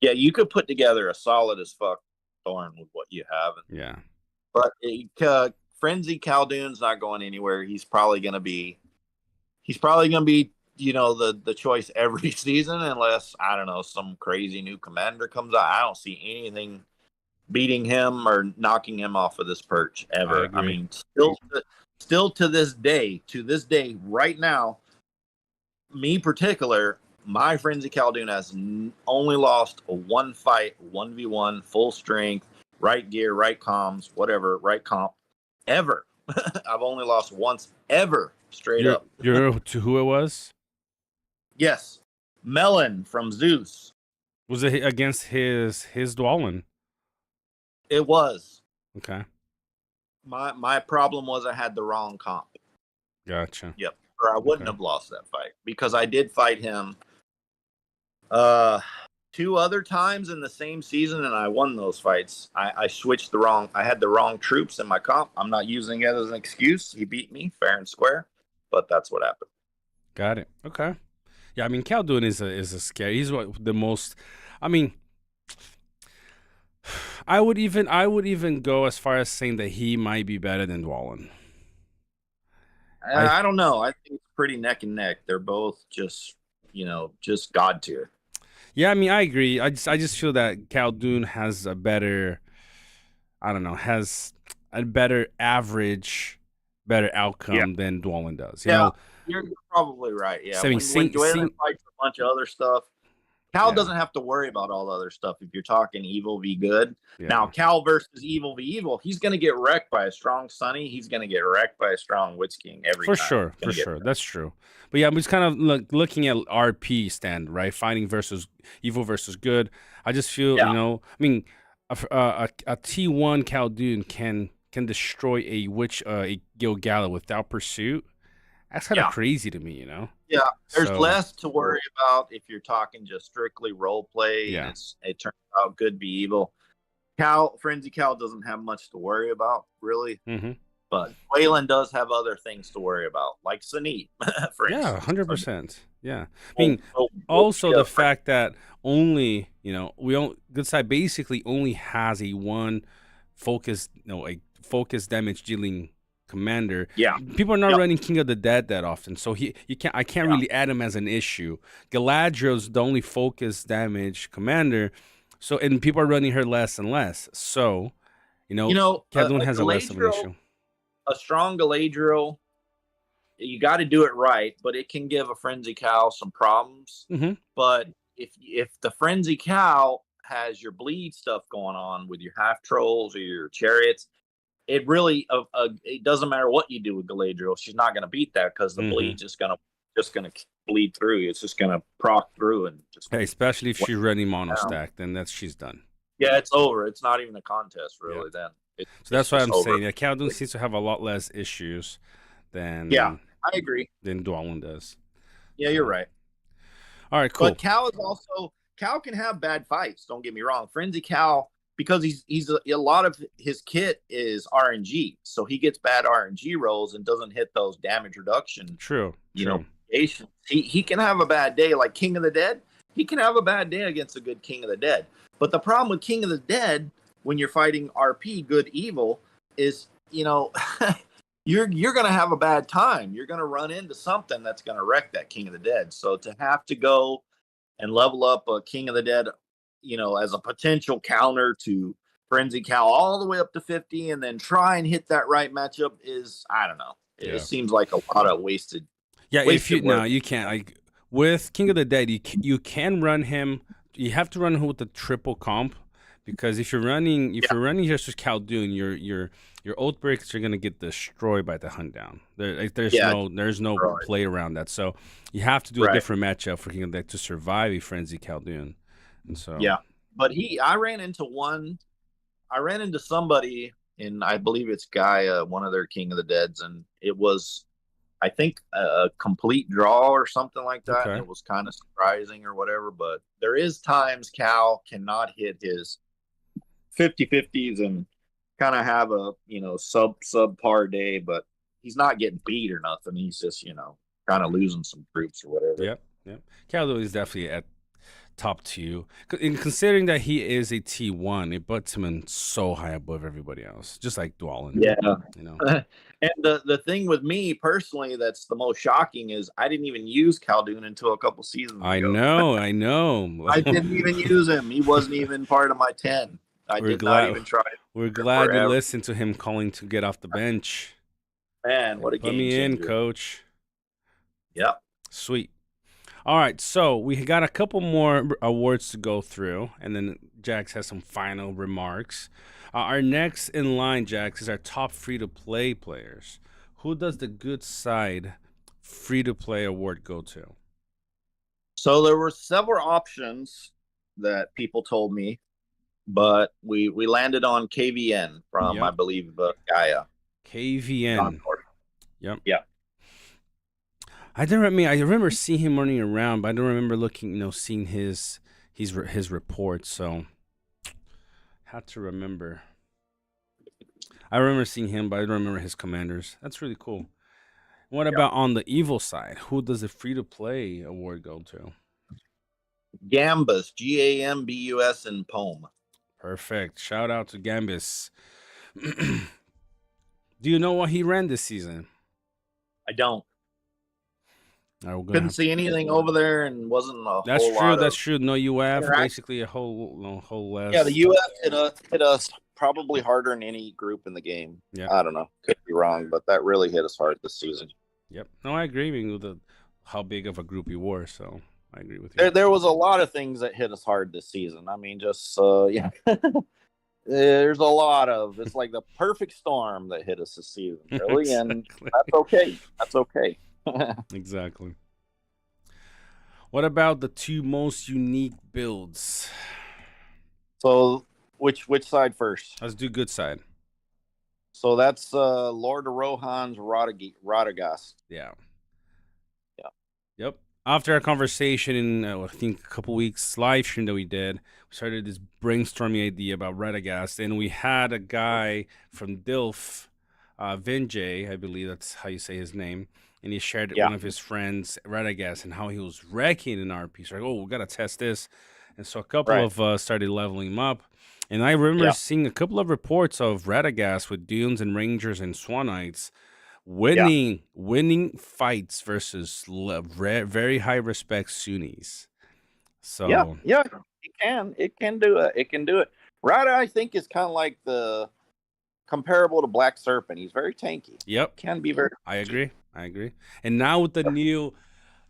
Yeah, you could put together a solid as fuck Thorin with what you have. Yeah. But Frenzy Khaldun's not going anywhere. He's probably going to be. The choice every season, unless, I don't know, some crazy new commander comes out. I don't see anything beating him or knocking him off of this perch I ever. I agree. mean, still to this day, right now, me particular, my Frenzy Khaldun has only lost one fight, 1v1, full strength, right gear, right comms, whatever, right comp, ever. I've only lost once ever, straight up. You're to who it was? Yes, Melon from Zeus. Was it against his Dwalin? It was. Okay. My problem was I had the wrong comp. Gotcha. Yep. Or I wouldn't Okay. have lost that fight because I did fight him uh 2 other times in the same season and I won those fights. I switched I had the wrong troops in my comp. I'm not using it as an excuse. He beat me fair and square, but that's what happened. Got it. Okay. Yeah, I mean, Khaldun is a scary. He's what the most. I mean, I would even go as far as saying that he might be better than Dwalin. I I don't know. I think it's pretty neck and neck. They're both just god tier. Yeah, I mean, I agree. I just feel that Khaldun has a better, I don't know, has a better average, better Yeah. outcome than Dwalin does. Yeah. You're probably right. Yeah. So I mean, When Dwayne same, fights a bunch of other stuff, Cal yeah, doesn't have to worry about all the other stuff if you're talking evil v good. Now, yeah, Cal versus evil v evil, he's going to get wrecked by a strong Sunny. He's going to get wrecked by a strong Witch King every for time. sure, He's for going to get sure. wrecked. That's true. But yeah, I'm just kind of looking at RP stand, right? Fighting versus evil versus good. I just feel, Yeah. I mean, a T1 Khaldun can destroy a Gil-galad without pursuit. That's kind of Yeah. crazy to me. Yeah. There's So less to worry about if you're talking just strictly role play and yeah. it turns out good be evil. Frenzy Cal doesn't have much to worry about, really. Mm-hmm. But Waylon does have other things to worry about, like Sanit, for Yeah, instance. 100%. Yeah. I We'll, mean, we'll also the fact that only, we don't good side basically only has a one focus, a focus damage dealing commander. Yeah. People are not Yep. running King of the Dead that often, so I can't Yeah. really add him as an issue. Galadriel's the only focus damage commander, so and people are running her less and less. So, Khaldun has a less of an issue. A strong Galadriel, you got to do it right, but it can give a Frenzy Cow some problems. Mm-hmm. But if the Frenzy Cow has your bleed stuff going on with your half trolls or your chariots, it really it doesn't matter what you do with Galadriel. She's not going to beat that because the Mm-hmm. bleed's just gonna bleed through. It's just gonna proc through and just Hey, especially if she's running mono down. stack, then she's done. Yeah, it's over. It's not even a contest, Yeah. really. Then So that's it's why just I'm over. saying, yeah, Khaldun seems to have a lot less issues Yeah, than I agree. Dwalin does. Yeah, you're right. All right, cool. But Cal can have bad fights. Don't get me wrong. Frenzy Cal, because he's a lot of his kit is RNG, so he gets bad RNG rolls and doesn't hit those damage reduction. True. He can have a bad day like King of the Dead. He can have a bad day against a good King of the Dead. But the problem with King of the Dead when you're fighting RP good evil is you're gonna have a bad time. You're gonna run into something that's gonna wreck that King of the Dead. So to have to go and level up a King of the Dead, as a potential counter to Frenzy Cal all the way up to 50 and then try and hit that right matchup is, I don't know. It seems like a lot of wasted. Yeah, if you work. you can't with King of the Dead, you can run him. You have to run him with the triple comp because if you're running just with Khaldun, your oath breaks are gonna get destroyed by the hunt down. There's no play around that. So you have to do a different matchup for King of the Dead to survive a frenzy Khaldun. And so but I ran into somebody in, I believe it's Gaia, one of their King of the Deads, and it was, I think, a complete draw or something like that. Okay. And it was kind of surprising or whatever, but there is times Cal cannot hit his 50-50s and kind of have a, subpar day, but he's not getting beat or nothing. He's just, kind of losing some troops or whatever. Yep. Khaldun is definitely at top 2. And considering that he is a T1, it puts him in so high above everybody else, just like Dwalin. Yeah. And the thing with me personally that's the most shocking is I didn't even use Khaldun until a couple seasons ago. I know. I didn't even use him. He wasn't even part of my 10. Not even try. We're glad you listened to him calling to get off the bench. Man, what a game changer. Put me in, coach. Yep. Sweet. All right, so we got a couple more awards to go through, and then Jax has some final remarks. Our next in line, Jax, is our top free-to-play players. Who does the good side free-to-play award go to? So there were several options that people told me. but we landed on KVN from, I Yep. believe, Gaia. KVN. Yep. Yeah. I remember seeing him running around, but I don't remember looking, seeing his reports. So had to remember. I remember seeing him, but I don't remember his commanders. That's really cool. What about on the evil side? Who does the free to play award go to? Gambus, Gambus, and Pome. Perfect. Shout out to Gambus. Do you know what he ran this season? I don't. All right, Couldn't see anything over there, and wasn't a That's whole true. lot That's of true. No UF, interaction. basically a whole less. Yeah, the UF hit us probably harder than any group in the game. Yeah. I don't know. Could be wrong, but that really hit us hard this season. Yep. No, I agree with how big of a group you were. So I agree with you. There was a lot of things that hit us hard this season. I mean, just yeah. There's a lot of it's like the perfect storm that hit us this season, really, Exactly. and that's okay. That's okay. Exactly. What about the two most unique builds? So, which side first? Let's do good side. So that's Lord of Rohan's Radagast. Yeah. Yeah. Yep. After our conversation in, I think, a couple weeks live stream that we did, we started this brainstorming idea about Radagast, and we had a guy from Dilf, Vinjay, I believe that's how you say his name, and he shared one of his friends, Radagast, and how he was wrecking in RP. So like, oh, we got to test this. And so a couple of us started leveling him up. And I remember seeing a couple of reports of Radagast with Dunes and Rangers and Swanites winning fights versus very high respect Sunnis. So it can do it. Rada, I think, is kind of like the comparable to Black Serpent. He's very tanky. Yep, can be very. I agree. And now with the new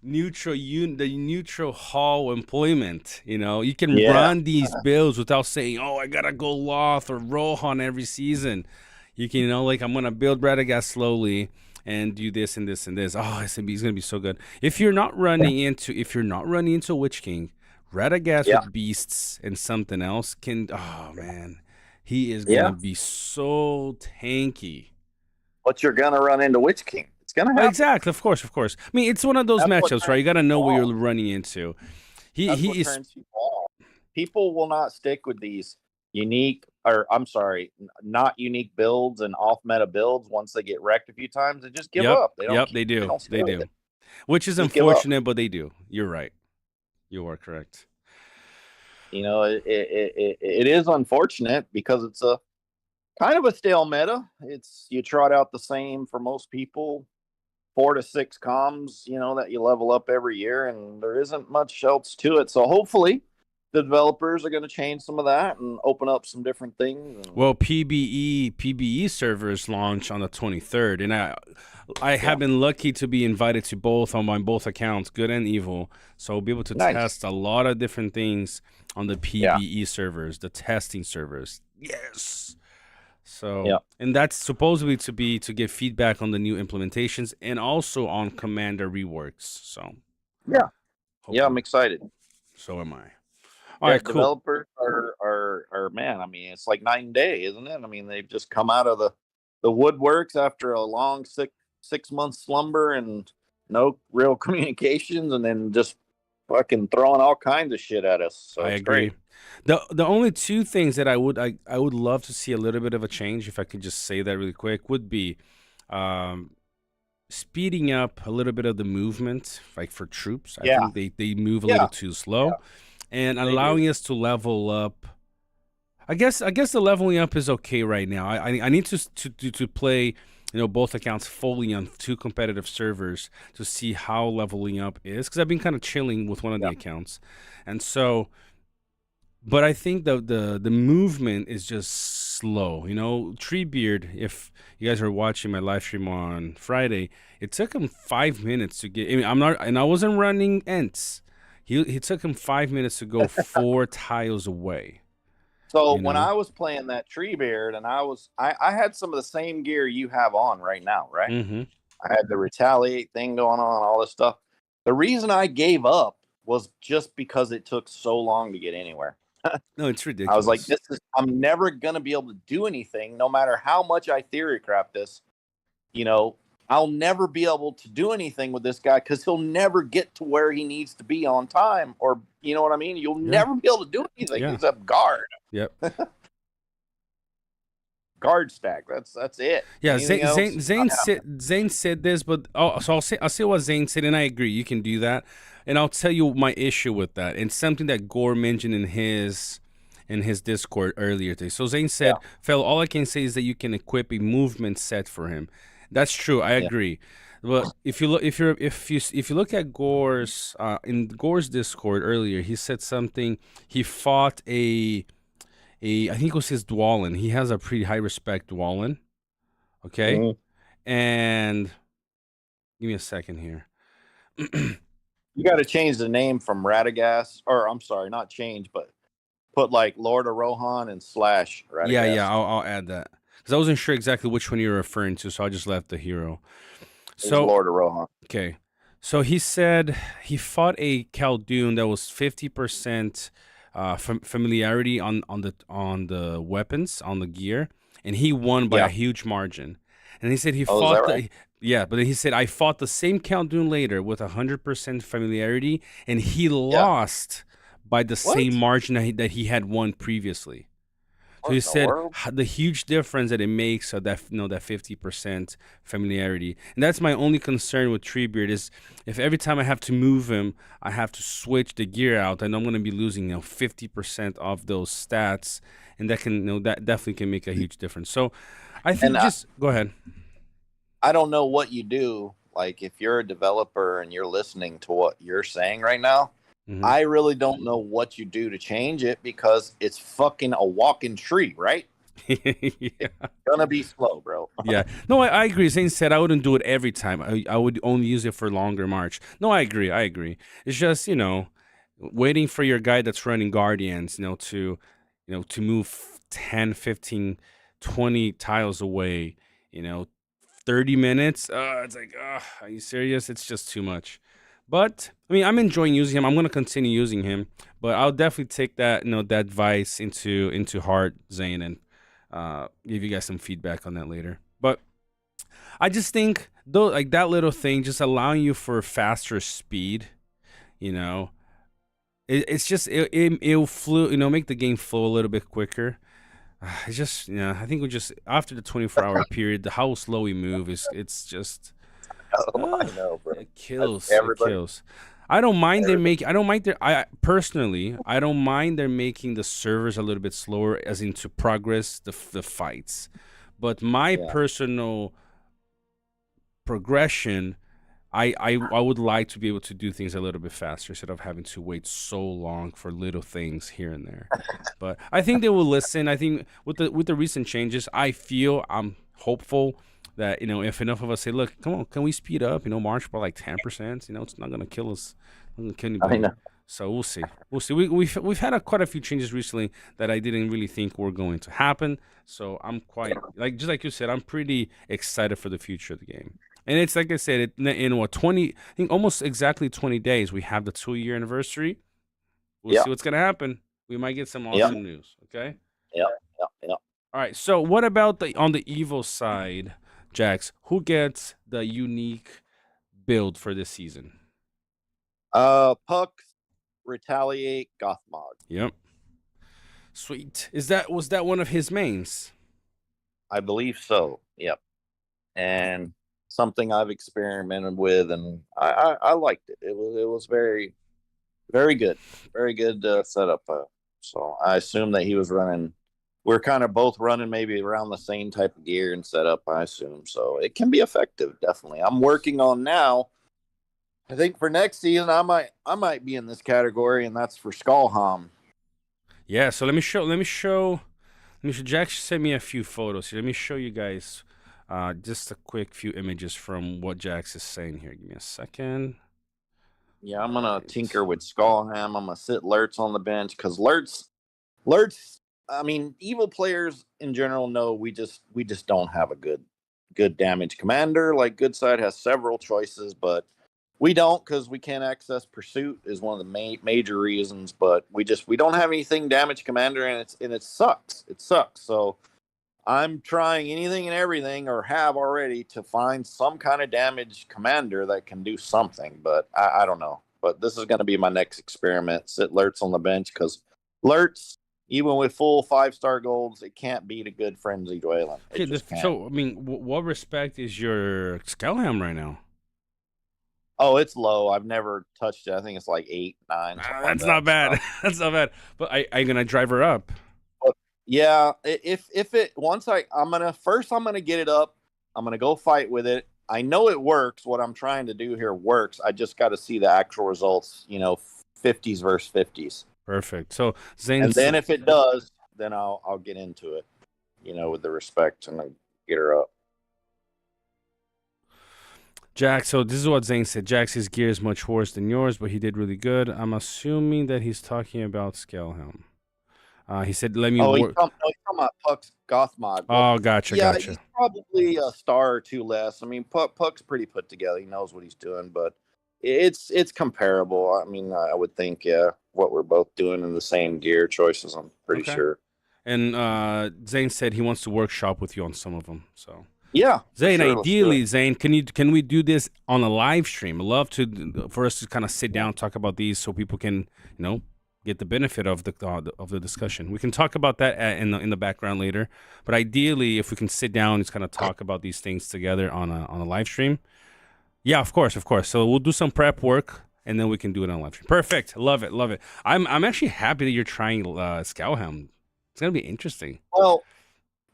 neutral hall employment, you can run these builds without saying, oh, I gotta go Loth or Rohan every season. You can, like, I'm gonna build Radagast slowly and do this and this and this. Oh, he's gonna be so good. If you're not running into Witch King, Radagast with beasts and something else can. Oh man, he is gonna be so tanky. But you're gonna run into Witch King. It's gonna happen. Exactly, of course. I mean, it's one of those matchups, right? You gotta know what you're running into. He is. People will not stick with these unique, or I'm sorry, not unique builds and off meta builds once they get wrecked a few times and just give up. They do. Which is unfortunate, but they do. You're right. You are correct. It is unfortunate because it's a kind of a stale meta. You trot out the same for most people, 4 to 6 comms, that you level up every year, and there isn't much else to it. So hopefully the developers are going to change some of that and open up some different things. Well, PBE servers launch on the 23rd, and I have been lucky to be invited to both on both accounts, good and evil. So we'll be able to test a lot of different things on the PBE servers, the testing servers. Yes. So, and that's supposedly to give feedback on the new implementations and also on Commander reworks. So, hopefully. I'm excited. So am I. All right, cool. Developers are man. I mean, it's like night and day, isn't it? I mean, they've just come out of the woodworks after a long 6 month slumber and no real communications, and then just fucking throwing all kinds of shit at us. So I agree. Great. The only two things that I would love to see a little bit of a change, if I could just say that really quick, would be speeding up a little bit of the movement, like for troops. I think they move a little too slow, and allowing us to level up. I guess the leveling up is okay right now. I need to play both accounts fully on 2 competitive servers to see how leveling up is, because I've been kind of chilling with one of the accounts, and so. But I think the movement is just slow. Treebeard, if you guys are watching my live stream on Friday, it took him 5 minutes to get. I wasn't running Ents. He took him 5 minutes to go 4 tiles away. So when I was playing that Treebeard, and I had some of the same gear you have on right now, right? Mm-hmm. I had the retaliate thing going on, all this stuff. The reason I gave up was just because it took so long to get anywhere. No, it's I was like, ridiculous. I'm never gonna be able to do anything, no matter how much I theory crap this. You know, I'll never be able to do anything with this guy because he'll never get to where he needs to be on time, or you know what I mean. You'll Yeah, never be able to do anything yeah, except yep. guard stack. That's it. Yeah, Anything else? Not happening. Zane said this, but so I'll say what Zane said, and I agree. You can do that, and I'll tell you my issue with that. And something that Gore mentioned in his Discord earlier today. So Zane Yeah, said, "Fel, all I can say is that you can equip a movement set for him." That's true. I yeah. agree. But if you look at Gore's in Gore's Discord earlier, he said something. He fought a I think it was his Dwalin. He has a pretty high respect Dwalin. Okay. Mhm. And give me a second here. You got to change the name from Radagast, or I'm sorry, not change, but put like Lord of Rohan and slash Yeah, Radagast. I'll add that because I wasn't sure exactly which one you were referring to, so I just left the hero. Is So Lord of Rohan. okay, so he said he fought a Khaldun that was 50% familiarity on the weapons on the gear, and he won by a Yeah. huge margin. And he said he Oh, is that fought right? the yeah, but then he said I fought the same Khaldun later with 100% familiarity, and he Yeah. lost by the same What? margin that he had won previously. So What he in the said world? the huge difference that it makes of that that 50% familiarity, and that's my only concern with Treebeard is if every time I have to move him, I have to switch the gear out, and I'm going to be losing 50% of those stats, and that can that definitely can make a huge difference. So I think And just go ahead. I don't know what you do. Like, if you're a developer and you're listening to what you're saying right now, Hmm. I really don't know what you do to change it because it's fucking a walking tree, right? It's Yeah. gonna be slow, bro. Yeah. No, I agree. Zane said I wouldn't do it every time. I would only use it for longer march. No, I agree. I agree. It's just, waiting for your guy that's running Guardians, to move 10, 15, 20 tiles away, you know, 30 minutes. It's like, are you serious? It's just too much. But I mean, I'm enjoying using him. I'm going to continue using him, but I'll definitely take that, that advice into heart, Zane, and give you guys some feedback on that later. But I just think though, like that little thing, just allowing you for faster speed, you know, it's just it'll flow, make the game flow a little bit quicker. It's just, I think we just after the 24-hour period, the how slow we move it's just Oh, I uh, know, bro. it That's kills. It everybody. kills. I don't mind they Everybody. make. I don't mind their. I personally, I don't mind they're making the servers a little bit slower, as into progress the fights. But my Yeah. personal progression, I would like to be able to do things a little bit faster instead of having to wait so long for little things here and there. But I think they will listen. I think with the recent changes, I'm hopeful that if enough of us say, look, come on, can we speed up? March by like 10%. It's not gonna kill us, not gonna kill I anybody. know. So we'll see. We'll see. We've had quite a few changes recently that I didn't really think were going to happen. So I'm quite just like you said, I'm pretty excited for the future of the game. And it's like I said, in what 20, I think almost exactly 20 days, we have the 2-year anniversary. We'll Yep. see what's gonna happen. We might get some Yep. awesome news. Okay. Yep. Yep. Yep. All right. So what about on the evil side, Jax? Who gets the unique build for this season? Puck, retaliate, Gothmog. Yep. Sweet. Was that one of his mains? I believe so. Yep. And something I've experimented with, and I liked it. It was very very good, very good setup. So I assume that he was running. We're kind of both running maybe around the same type of gear and setup. I assume so. It can be effective, definitely. I'm working on now. I think for next season, I might be in this category, and that's for Skullham. Yeah. So let me show. Jax sent me a few photos here. Let me show you guys just a quick few images from what Jax is saying here. Give me a second. Yeah, I'm gonna Right. tinker with Skullham. I'm gonna sit Lurtz on the bench because Lurtz. I mean, evil players in general know we just don't have a good damage commander. Like Good Side has several choices, but We don't, because we can't access pursuit is one of the major reasons. But we don't have anything damage commander, and it sucks. It sucks. So I'm trying anything and everything, or have already, to find some kind of damage commander that can do something. But I don't know. But this is going to be my next experiment. Sit Lurtz on the bench, because Lurtz, even with full 5-star golds, it can't beat a good Frenzied Wayland. It Okay, just can't. so I mean, what respect is your Scalham right now? Oh, it's low. I've never touched it. I think it's like 8, 9. That's not bad. That's not bad. But I gonna drive her up. But yeah, if it once I'm gonna get it up. I'm gonna go fight with it. I know it works. What I'm trying to do here works. I just got to see the actual results. 50s versus 50s. Perfect. So Zane, and then if it does, then I'll get into it. With the respect, and I'll get her up. Jax, so this is what Zane said. Jax's gear is much worse than yours, but he did really good. I'm assuming that he's talking about Scalehelm. He said, let me work. He's talking about Puck's Goth mod. Oh, gotcha. He's probably a star or two less. I mean, Puck's pretty put together. He knows what he's doing, but it's comparable. I mean, I would think, what we're both doing in the same gear choices, I'm pretty sure. And Zane said he wants to workshop with you on some of them, so... Yeah, Zane. Sure, ideally, Zane, can we do this on a live stream? I'd love for us to kind of sit down, talk about these, so people can get the benefit of the discussion. We can talk about that in the background later, but ideally, if we can sit down and just kind of talk about these things together on a live stream. Yeah, of course. So we'll do some prep work, and then we can do it on live stream. Perfect. Love it. I'm actually happy that you're trying Scalham. It's gonna be interesting. Well,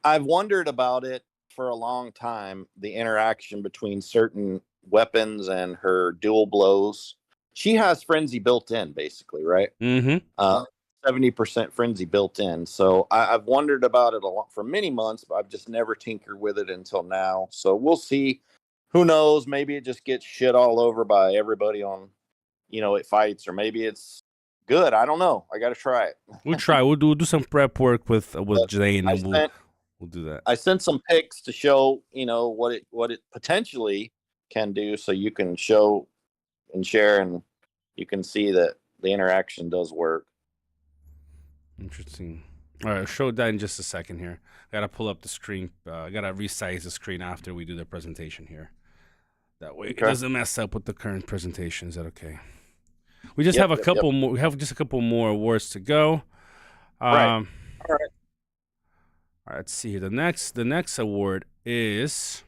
I've wondered about it for a long time, the interaction between certain weapons and her dual blows. She has frenzy built in, basically, right? 70% frenzy built in. So I've wondered about it a lot for many months, but I've just never tinkered with it until now. So we'll see. Who knows? Maybe it just gets shit all over by everybody on, it fights, or maybe it's good. I don't know. I got to try it. We'll try. We'll do some prep work with Jane, and we'll do that. I sent some pics to show, what it potentially can do, so you can show and share, and you can see that the interaction does work. Interesting. All right, I'll show that in just a second here. I gotta pull up the screen. I gotta resize the screen after we do the presentation here. That way it doesn't mess up with the current presentation. Is that okay? We just have a couple more. We have just a couple more awards to go. Right. All right. All right, let's see here. The next award is...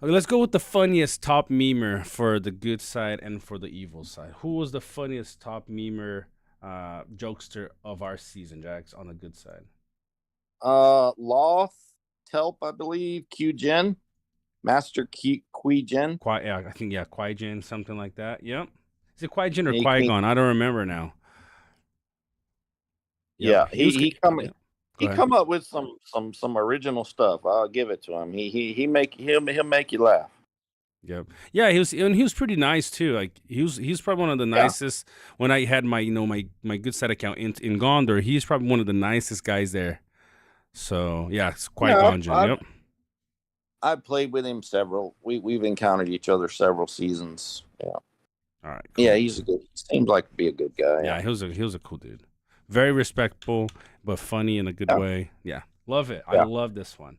Okay, let's go with the funniest top memer for the good side and for the evil side. Who was the funniest top memer jokester of our season, Jax, on the good side? Loth, Telp, I believe, Q-Gen, Master Qui-Gen. I think, Qui-Gen, something like that. Yep. Is it Qui-Gen or Qui-Gon? I don't remember now. Yep. Yeah, he come up with some original stuff. I'll give it to him. He'll make you laugh. Yep. Yeah, he was pretty nice too. Like he was probably one of the nicest. When I had my my good side account in Gondor, he's probably one of the nicest guys there. So yeah, it's quite Gonjan. Yep. I've played with him several. We've encountered each other several seasons. Yeah. All right. Cool. Yeah, he seems like to be a good guy. Yeah, he was a cool dude. Very respectful, but funny in a good way. Yeah, love it. I love this one.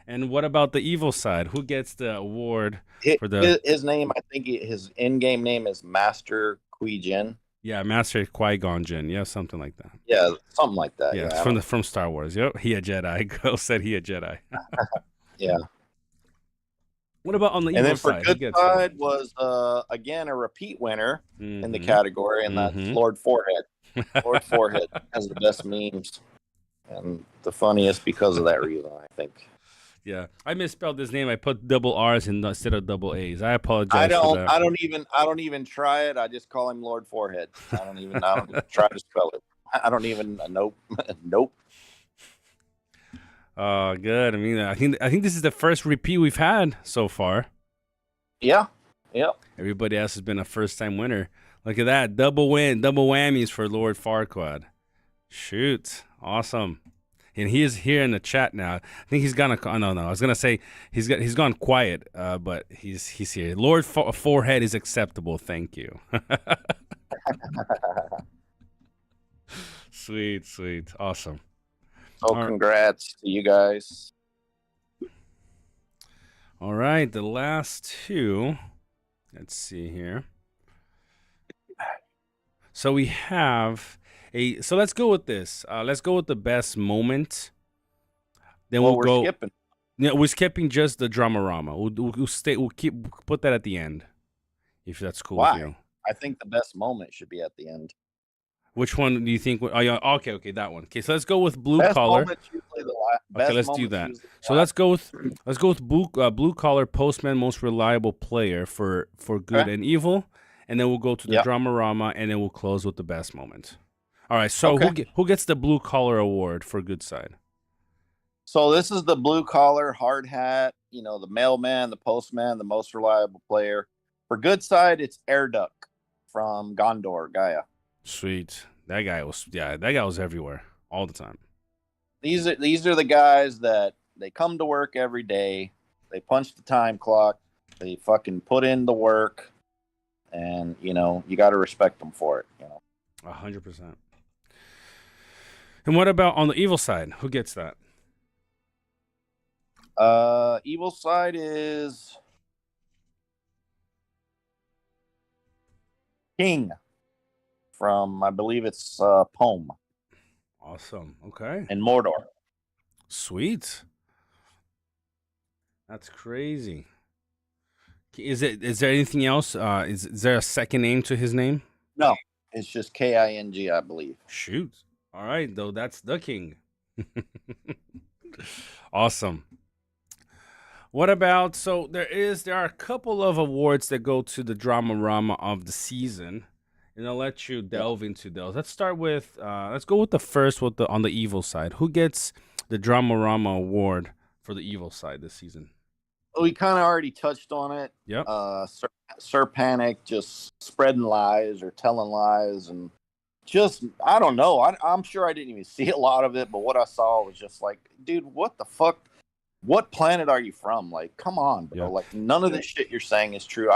And what about the evil side? Who gets the award for his name? I think his in-game name is Master Qui-Gen. Yeah, Master Qui-Gon Jinn. Yeah, something like that. Yeah, something like that. Yeah, it's from Star Wars. Yep, he a Jedi. Girl said he a Jedi. Yeah. What about on the evil side? And then for good side was again a repeat winner in the category, and that's Lord Forehead. Lord Forehead has the best memes and the funniest because of that reason, I think. Yeah, I misspelled his name. I put double R's instead of double A's. I apologize. I for that. I don't even try it. I just call him Lord Forehead. I don't even try to spell it. I don't even nope. Oh, good. I mean, I think this is the first repeat we've had so far. Yeah. Yep. Everybody else has been a first-time winner. Look at that. Double whammies for Lord Farquaad. Shoot. Awesome. and he is here in the chat now. I think he's gone. Oh, no, I was gonna say he's gone quiet, but he's here. Lord Forehead is acceptable. Thank you. Sweet, awesome. So congrats to you guys. All right, the last two. Let's see here. So we have so let's go with this. Let's go with the best moment. Then we'll go. Skipping. Yeah, we're skipping just the Dramarama. We'll put that at the end, if that's cool with you. I think the best moment should be at the end. Which one do you think? Oh, yeah, okay, that one. Okay, so let's go with blue collar. Okay, let's do that. So let's go with blue collar postman, most reliable player for good and evil, and then we'll go to the Dramarama, and then we'll close with the best moment. All right. So who gets the blue collar award for good side? So this is the blue collar, hard hat. You know, the mailman, the postman, the most reliable player. For good side, it's Air Duck from Gondor, Gaia. Sweet. That guy was everywhere all the time. These are the guys that they come to work every day. They punch the time clock. They fucking put in the work, and you know you got to respect them for it. You know, 100%. And what about on the evil side? Who gets that? Evil side is King from, I believe it's Poem. Awesome. Okay. And Mordor. Sweet. That's crazy. Is there anything else? Is there a second name to his name? No, it's just King, I believe. Shoot. All right, though, that's the king. Awesome. What about, so there are a couple of awards that go to the Dramarama of the season, and I'll let you delve into those. Let's start with let's go with the first on the evil side. Who gets the Dramarama award for the evil side this season? We kind of already touched on it. Yep. Sir Panic just spreading lies or telling lies, and just, I don't know. I'm sure I didn't even see a lot of it, but what I saw was just like, dude, what the fuck? What planet are you from? Like, come on, bro. Yeah. Like, none of this shit you're saying is true.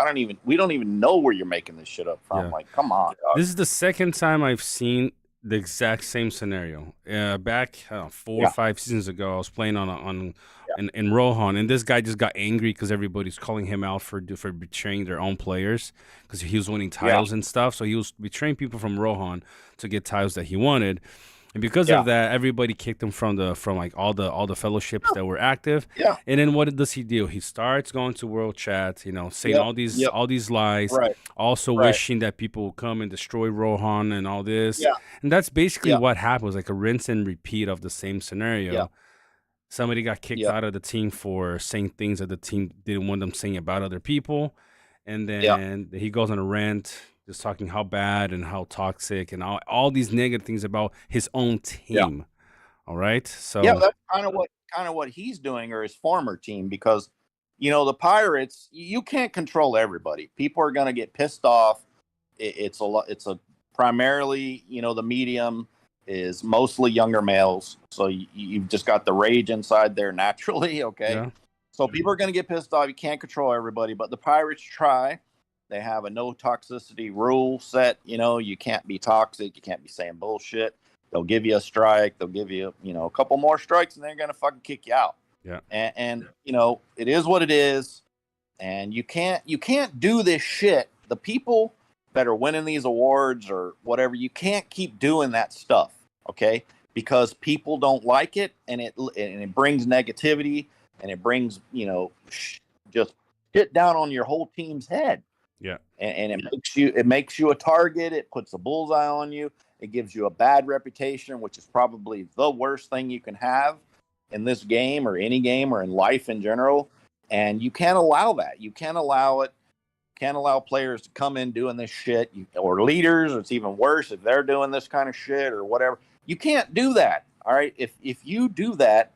We don't even know where you're making this shit up from. Yeah. Like, come on, dog. This is the second time I've seen the exact same scenario. Back 4 or 5 seasons ago, I was playing in Rohan, and this guy just got angry because everybody's calling him out for betraying their own players because he was winning tiles and stuff. So he was betraying people from Rohan to get tiles that he wanted. And because of that, everybody kicked him from like all the fellowships that were active. Yeah. And then what does he do? He starts going to world chat, saying all these lies, also wishing that people will come and destroy Rohan and all this. Yeah. And that's basically what happened. It was like a rinse and repeat of the same scenario. Yeah. Somebody got kicked out of the team for saying things that the team didn't want them saying about other people. And then he goes on a rant, just talking how bad and how toxic and all these negative things about his own team. Yeah. All right. So that's kind of what he's doing, or his former team, because the Pirates, you can't control everybody. People are going to get pissed off. It's a primarily, the medium is mostly younger males. So you've just got the rage inside there naturally. Okay. Yeah. So people are going to get pissed off. You can't control everybody, but the Pirates try. They have a no toxicity rule set. You can't be toxic. You can't be saying bullshit. They'll give you a strike. They'll give you, a couple more strikes, and they're going to fucking kick you out. Yeah. And it is what it is. And you can't do this shit. The people that are winning these awards or whatever, you can't keep doing that stuff. Okay. Because people don't like it, and it brings negativity, and it brings, just shit down on your whole team's head. Yeah. And it makes you a target. It puts a bullseye on you. It gives you a bad reputation, which is probably the worst thing you can have in this game or any game or in life in general. And you can't allow that. You can't allow it. Can't allow players to come in doing this shit, or leaders, or it's even worse if they're doing this kind of shit or whatever. You can't do that. All right. If you do that,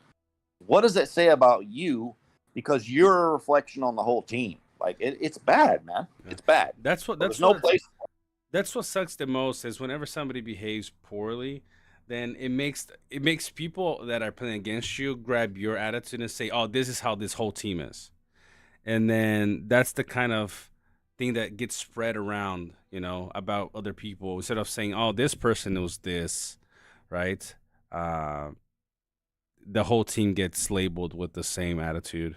what does that say about you? Because you're a reflection on the whole team. Like it's bad, man. It's bad. That's what sucks the most is whenever somebody behaves poorly, then it makes people that are playing against you grab your attitude and say, "Oh, this is how this whole team is," and then that's the kind of thing that gets spread around, about other people instead of saying, "Oh, this person was this," right? Uh, the whole team gets labeled with the same attitude,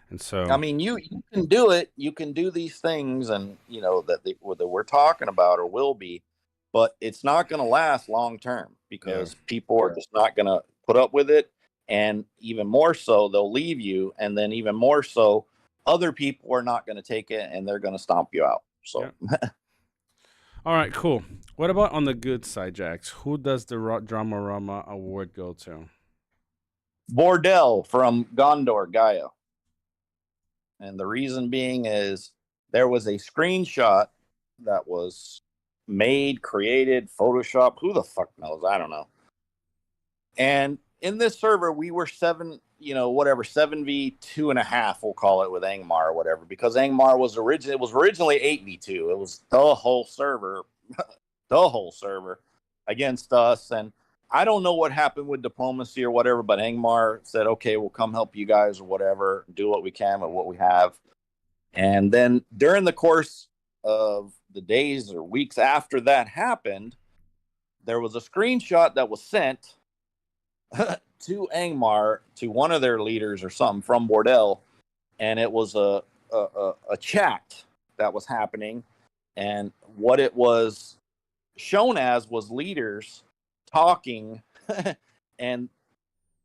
and I so mean, you can do it. You can do these things, and that we're talking about or will be, but it's not going to last long term yeah, because people are just not going to put up with it, and even more so, they'll leave you, and then even more so, other people are not going to take it, and they're going to stomp you out. yeah. So, All right, cool. What about on the good side, Jax? Who does the Drama Rama award go to? Bordell from Gondor, Gaia, and the reason being is there was a screenshot that was made, created, Photoshop. Who the fuck knows? I don't know. And in this server, we were seven, whatever, 7v2.5, we'll call it, with Angmar or whatever, because Angmar was originally 8v2. It was the whole server, the whole server against us. And I don't know what happened with diplomacy or whatever, but Angmar said, okay, we'll come help you guys or whatever, do what we can with what we have. And then during the course of the days or weeks after that happened, there was a screenshot that was sent to Angmar, to one of their leaders or something from Bordel, and it was a chat that was happening, and what it was shown as was leaders talking and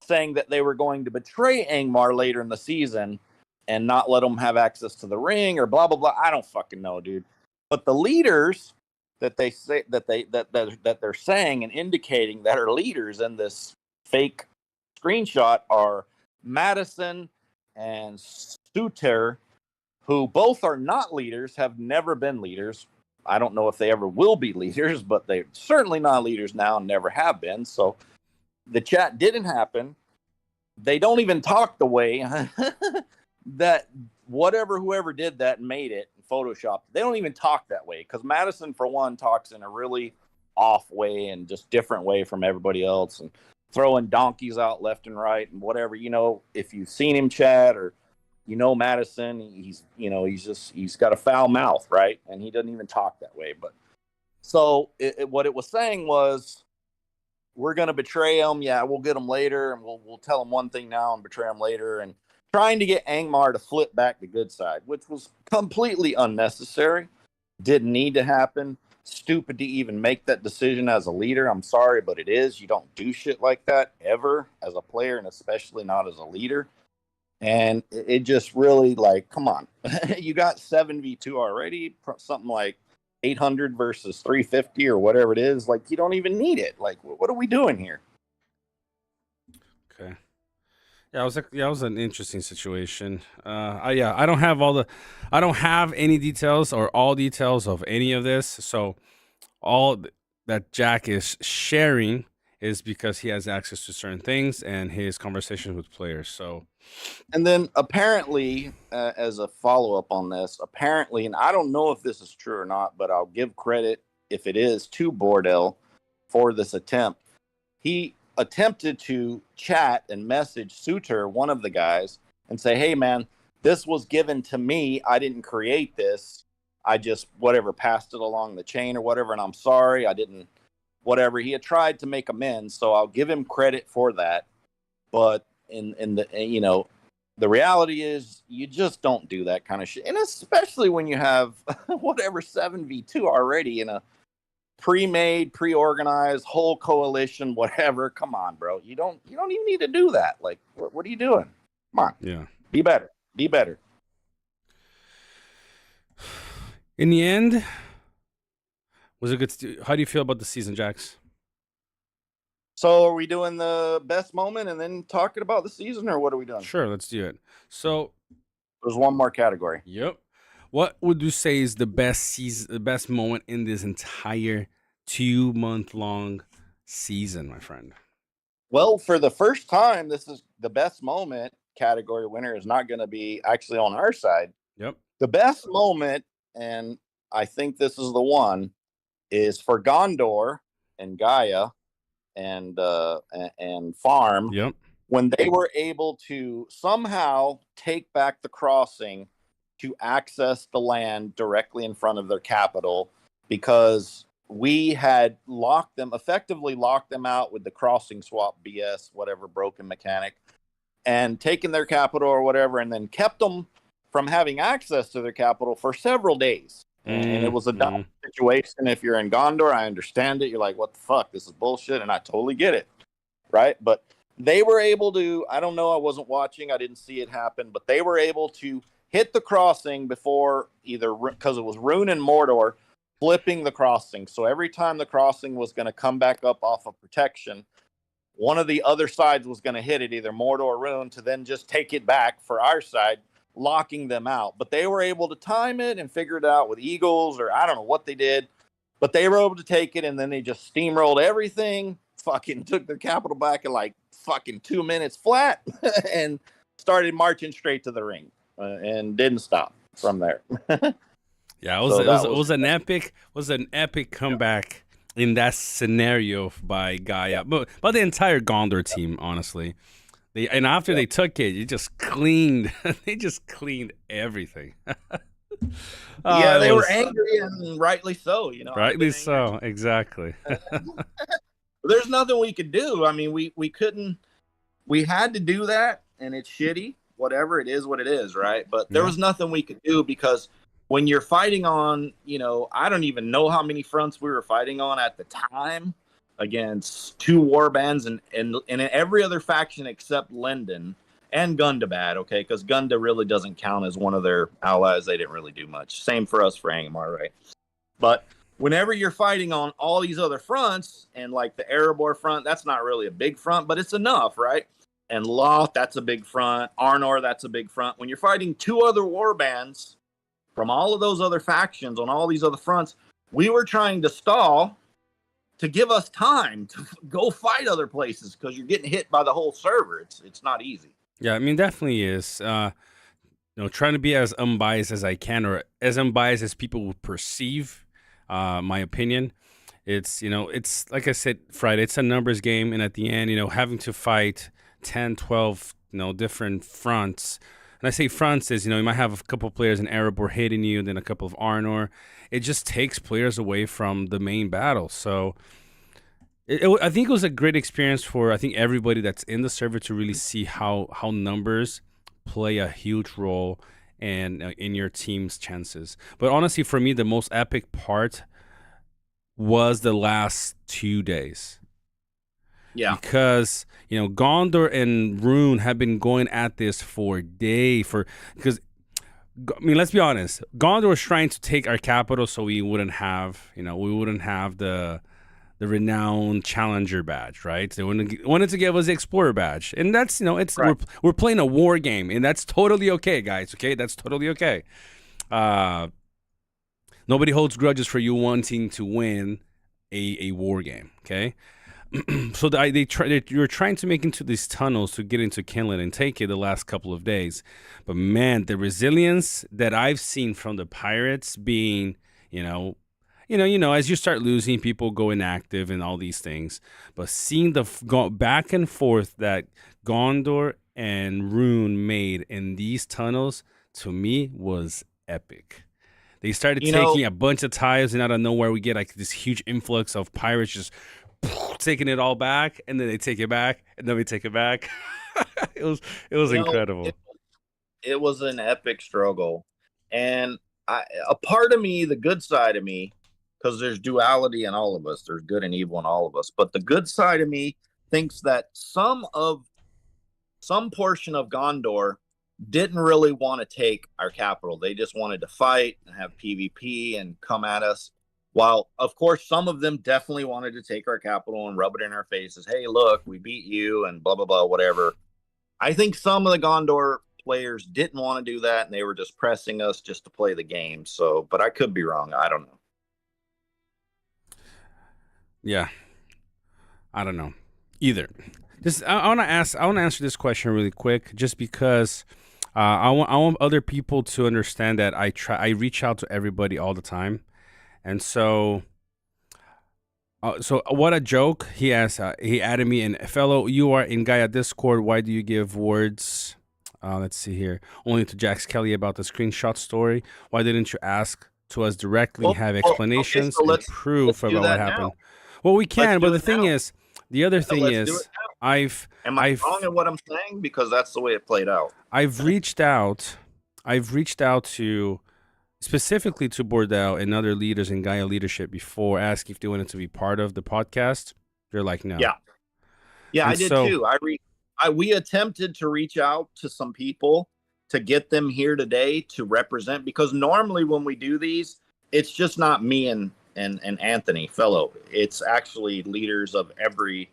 saying that they were going to betray Angmar later in the season and not let them have access to the ring or blah blah blah. I don't fucking know, dude. But the leaders that they say that they're saying and indicating that are leaders in this fake screenshot are Madison and Suter, who both are not leaders, have never been leaders. I don't know if they ever will be leaders, but they're certainly not leaders now and never have been. So the chat didn't happen. They don't even talk the way that whoever did that and made it and photoshopped. They don't even talk that way because Madison, for one, talks in a really off way and just different way from everybody else and throwing donkeys out left and right and whatever. If you've seen him chat or Madison, he's got a foul mouth, right? And he doesn't even talk that way. But so what it was saying was, we're going to betray them. Yeah, we'll get them later, and we'll tell them one thing now and betray them later, and trying to get Angmar to flip back the good side, which was completely unnecessary. Didn't need to happen. Stupid to even make that decision as a leader. I'm sorry, but it is. You don't do shit like that ever as a player, and especially not as a leader. And it just really, like, come on. You got 7v2 already, something like 800 versus 350 or whatever it is. Like, you don't even need it. Like, what are we doing here? Okay. Yeah, it was an interesting situation. I don't have any details or all details of any of this. So that Jack is sharing is because he has access to certain things and his conversations with players. So, And then apparently, as a follow up on this, apparently, and I don't know if this is true or not, but I'll give credit if it is to Bordell for this attempt. He attempted to chat and message Suter, one of the guys, and say, hey, man, this was given to me. I didn't create this. I just, whatever, passed it along the chain or whatever, and I'm sorry. I didn't, whatever. He had tried to make amends, so I'll give him credit for that. But in the reality is you just don't do that kind of shit. And especially when you have whatever 7v2 already in a pre-made, pre-organized whole coalition, whatever. Come on, bro. You don't even need to do that. Like, what are you doing? Come on. yeah. Be better. Be better. In the end, was it good? How do you feel about the season, Jax? So are we doing the best moment and then talking about the season, or what are we doing? Sure, let's do it. So, There's one more category. yep. What would you say is the best season, the best moment in this entire 2 month long season, my friend? Well, for the first time, this is the best moment category winner is not going to be actually on our side. Yep. The best moment, and I think this is the one, is for Gondor and Gaia and farm, Yep. when they were able to somehow take back the crossing to access the land directly in front of their capital, because we had effectively locked them out with the crossing swap BS, whatever broken mechanic, and taken their capital or whatever, and then kept them from having access to their capital for several days. And it was a dumb situation. If you're in Gondor, I understand it. You're like, what the fuck? This is bullshit. And I totally get it. Right. But they were able to, I don't know, I wasn't watching, I didn't see it happen, but they were able to hit the crossing before either, because it was Rune and Mordor flipping the crossing. So every time the crossing was going to come back up off of protection, one of the other sides was going to hit it, either Mordor or Rune, to then just take it back for our side, locking them out. But they were able to time it and figure it out with eagles, or I don't know what they did, but they were able to take it, and then they just steamrolled everything, fucking took their capital back in like fucking 2 minutes flat, and started marching straight to the ring, and didn't stop from there. Yeah, it was an epic comeback in that scenario by Gaia, but the entire Gondor team, honestly. After they took it, they just cleaned everything. Yeah, they were angry, and rightly so. Rightly so, exactly. There's nothing we could do. I mean, we couldn't. We had to do that, and it's shitty. Whatever, it is what it is, right? But there was nothing we could do, because when you're fighting on, I don't even know how many fronts we were fighting on at the time, against 2 war bands and every other faction except Lendon and Gundabad, okay? Because Gunda really doesn't count as one of their allies. They didn't really do much. Same for us for Angmar, right? But whenever you're fighting on all these other fronts, and like the Erebor front, that's not really a big front, but it's enough, right? And Loth, that's a big front. Arnor, that's a big front. When you're fighting 2 other war bands from all of those other factions on all these other fronts, we were trying to stall to give us time to go fight other places, because you're getting hit by the whole server. It's not easy. Yeah, I mean, definitely is. Trying to be as unbiased as I can, or as unbiased as people would perceive my opinion. It's like I said, Friday, it's a numbers game, and at the end, having to fight 10, 12, different fronts. And I say fronts is, you might have a couple of players in Erebor hitting you, then a couple of Arnor. It just takes players away from the main battle. So I think it was a great experience for, I think, everybody that's in the server to really see how numbers play a huge role in your team's chances. But honestly, for me, the most epic part was the last 2 days. Yeah. Because, Gondor and Rune have been going at this for days. Because, I mean, let's be honest. Gondor was trying to take our capital so we wouldn't have the renowned challenger badge, right? They wanted to give us the explorer badge. And that's, right. We're playing a war game, and that's totally okay, guys, okay? That's totally okay. Nobody holds grudges for you wanting to win a war game, okay? So you're trying to make into these tunnels to get into Kinland and take it the last couple of days. But man, the resilience that I've seen from the pirates being, as you start losing, people go inactive and all these things. But seeing the back and forth that Gondor and Rune made in these tunnels, to me, was epic. They started taking a bunch of tiles, and out of nowhere, we get like this huge influx of pirates just taking it all back, and then they take it back, and then we take it back. It was incredible. It was an epic struggle, and a part of me, the good side of me, because there's duality in all of us, there's good and evil in all of us, but the good side of me thinks that some portion of Gondor didn't really want to take our capital. They just wanted to fight and have PvP and come at us. While, of course, some of them definitely wanted to take our capital and rub it in our faces. Hey, look, we beat you and blah, blah, blah, whatever. I think some of the Gondor players didn't want to do that, and they were just pressing us just to play the game. So, but I could be wrong. I don't know. Yeah. I don't know either. I want to answer this question really quick, just because I want other people to understand that I reach out to everybody all the time. And so So what a joke. He asked, he added me in, fellow, you are in Gaia Discord. Why do you give words? Let's see here. Only to Jaxcali about the screenshot story. Why didn't you ask to us directly, have Okay, explanations so and let's proof do about what that now. happened? Well, we Let's can, but do the it thing now. is, the other thing Let's do is, it now. I've Am I wrong in what I'm saying? Because that's the way it played out. I've reached out. I've reached out to specifically to Bordeaux and other leaders in Gaia leadership before, asking if they wanted to be part of the podcast. They're like, no. Yeah. Yeah, And I did so, too. We attempted to reach out to some people to get them here today to represent, because normally when we do these, it's just not me and Anthony Fellow. It's actually leaders of every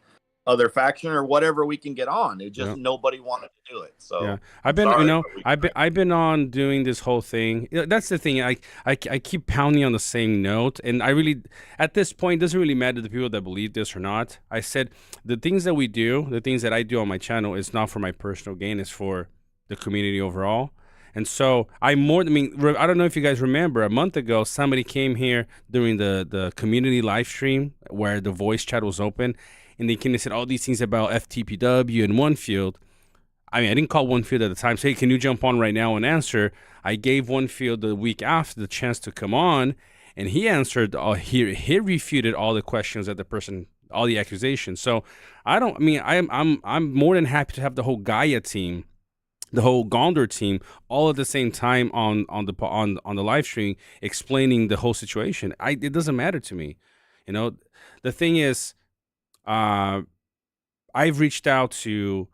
other faction or whatever we can get on. It just yeah. nobody wanted to do it. So Yeah, I'm sorry, but I've been on doing this whole thing. That's the thing. I keep pounding on the same note, and I really, at this point, it doesn't really matter to the people that believe this or not. I said the things that we do, the things that I do on my channel, is not for my personal gain. It's for the community overall. And so I mean, I don't know if you guys remember, a month ago, somebody came here during the community live stream where the voice chat was open, and they came and said all these things about FTPW and One Field. I mean, I didn't call One Field at the time. Say, hey, can you jump on right now and answer? I gave One Field the week after the chance to come on, and he answered. He refuted all the questions that the person, all the accusations. So I don't. I mean, I'm more than happy to have the whole Gaia team, the whole Gondor team, all at the same time on the live stream explaining the whole situation. It doesn't matter to me. You know, the thing is, I've reached out to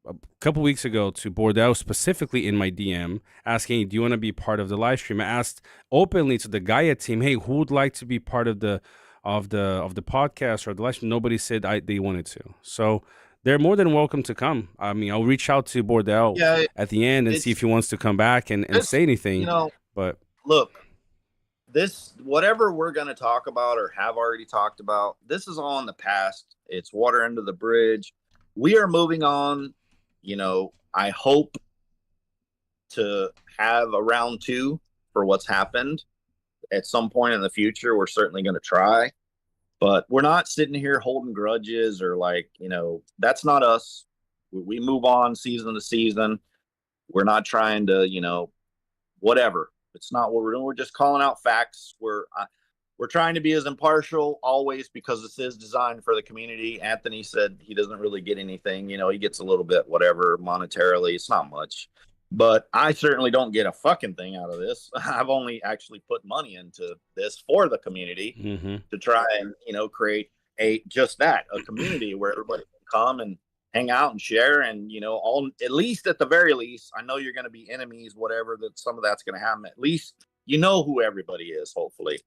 a couple weeks ago to Bordeaux specifically in my DM asking, do you want to be part of the live stream? I asked openly to the Gaia team, hey, who would like to be part of the podcast or the live stream? Nobody said they wanted to. So they're more than welcome to come. I mean, I'll reach out to Bordeaux at the end and see if he wants to come back and say anything. You know, but look, this, whatever we're going to talk about or have already talked about, this is all in the past. It's water under the bridge. We are moving on. You know, I hope to have a round two for what's happened at some point in the future. We're certainly going to try, but we're not sitting here holding grudges or like, you know, that's not us. We move on season to season. We're not trying to, you know, whatever. It's not what we're doing. We're just calling out facts. We're trying to be as impartial always because this is designed for the community. Anthony said he doesn't really get anything. You know, he gets a little bit, whatever, monetarily. It's not much. But I certainly don't get a fucking thing out of this. I've only actually put money into this for the community to try and, you know, create a community where everybody can come and hang out and share, and you know, all, at least at the very least, I know you're going to be enemies, whatever, that some of that's going to happen. At least you know who everybody is, hopefully.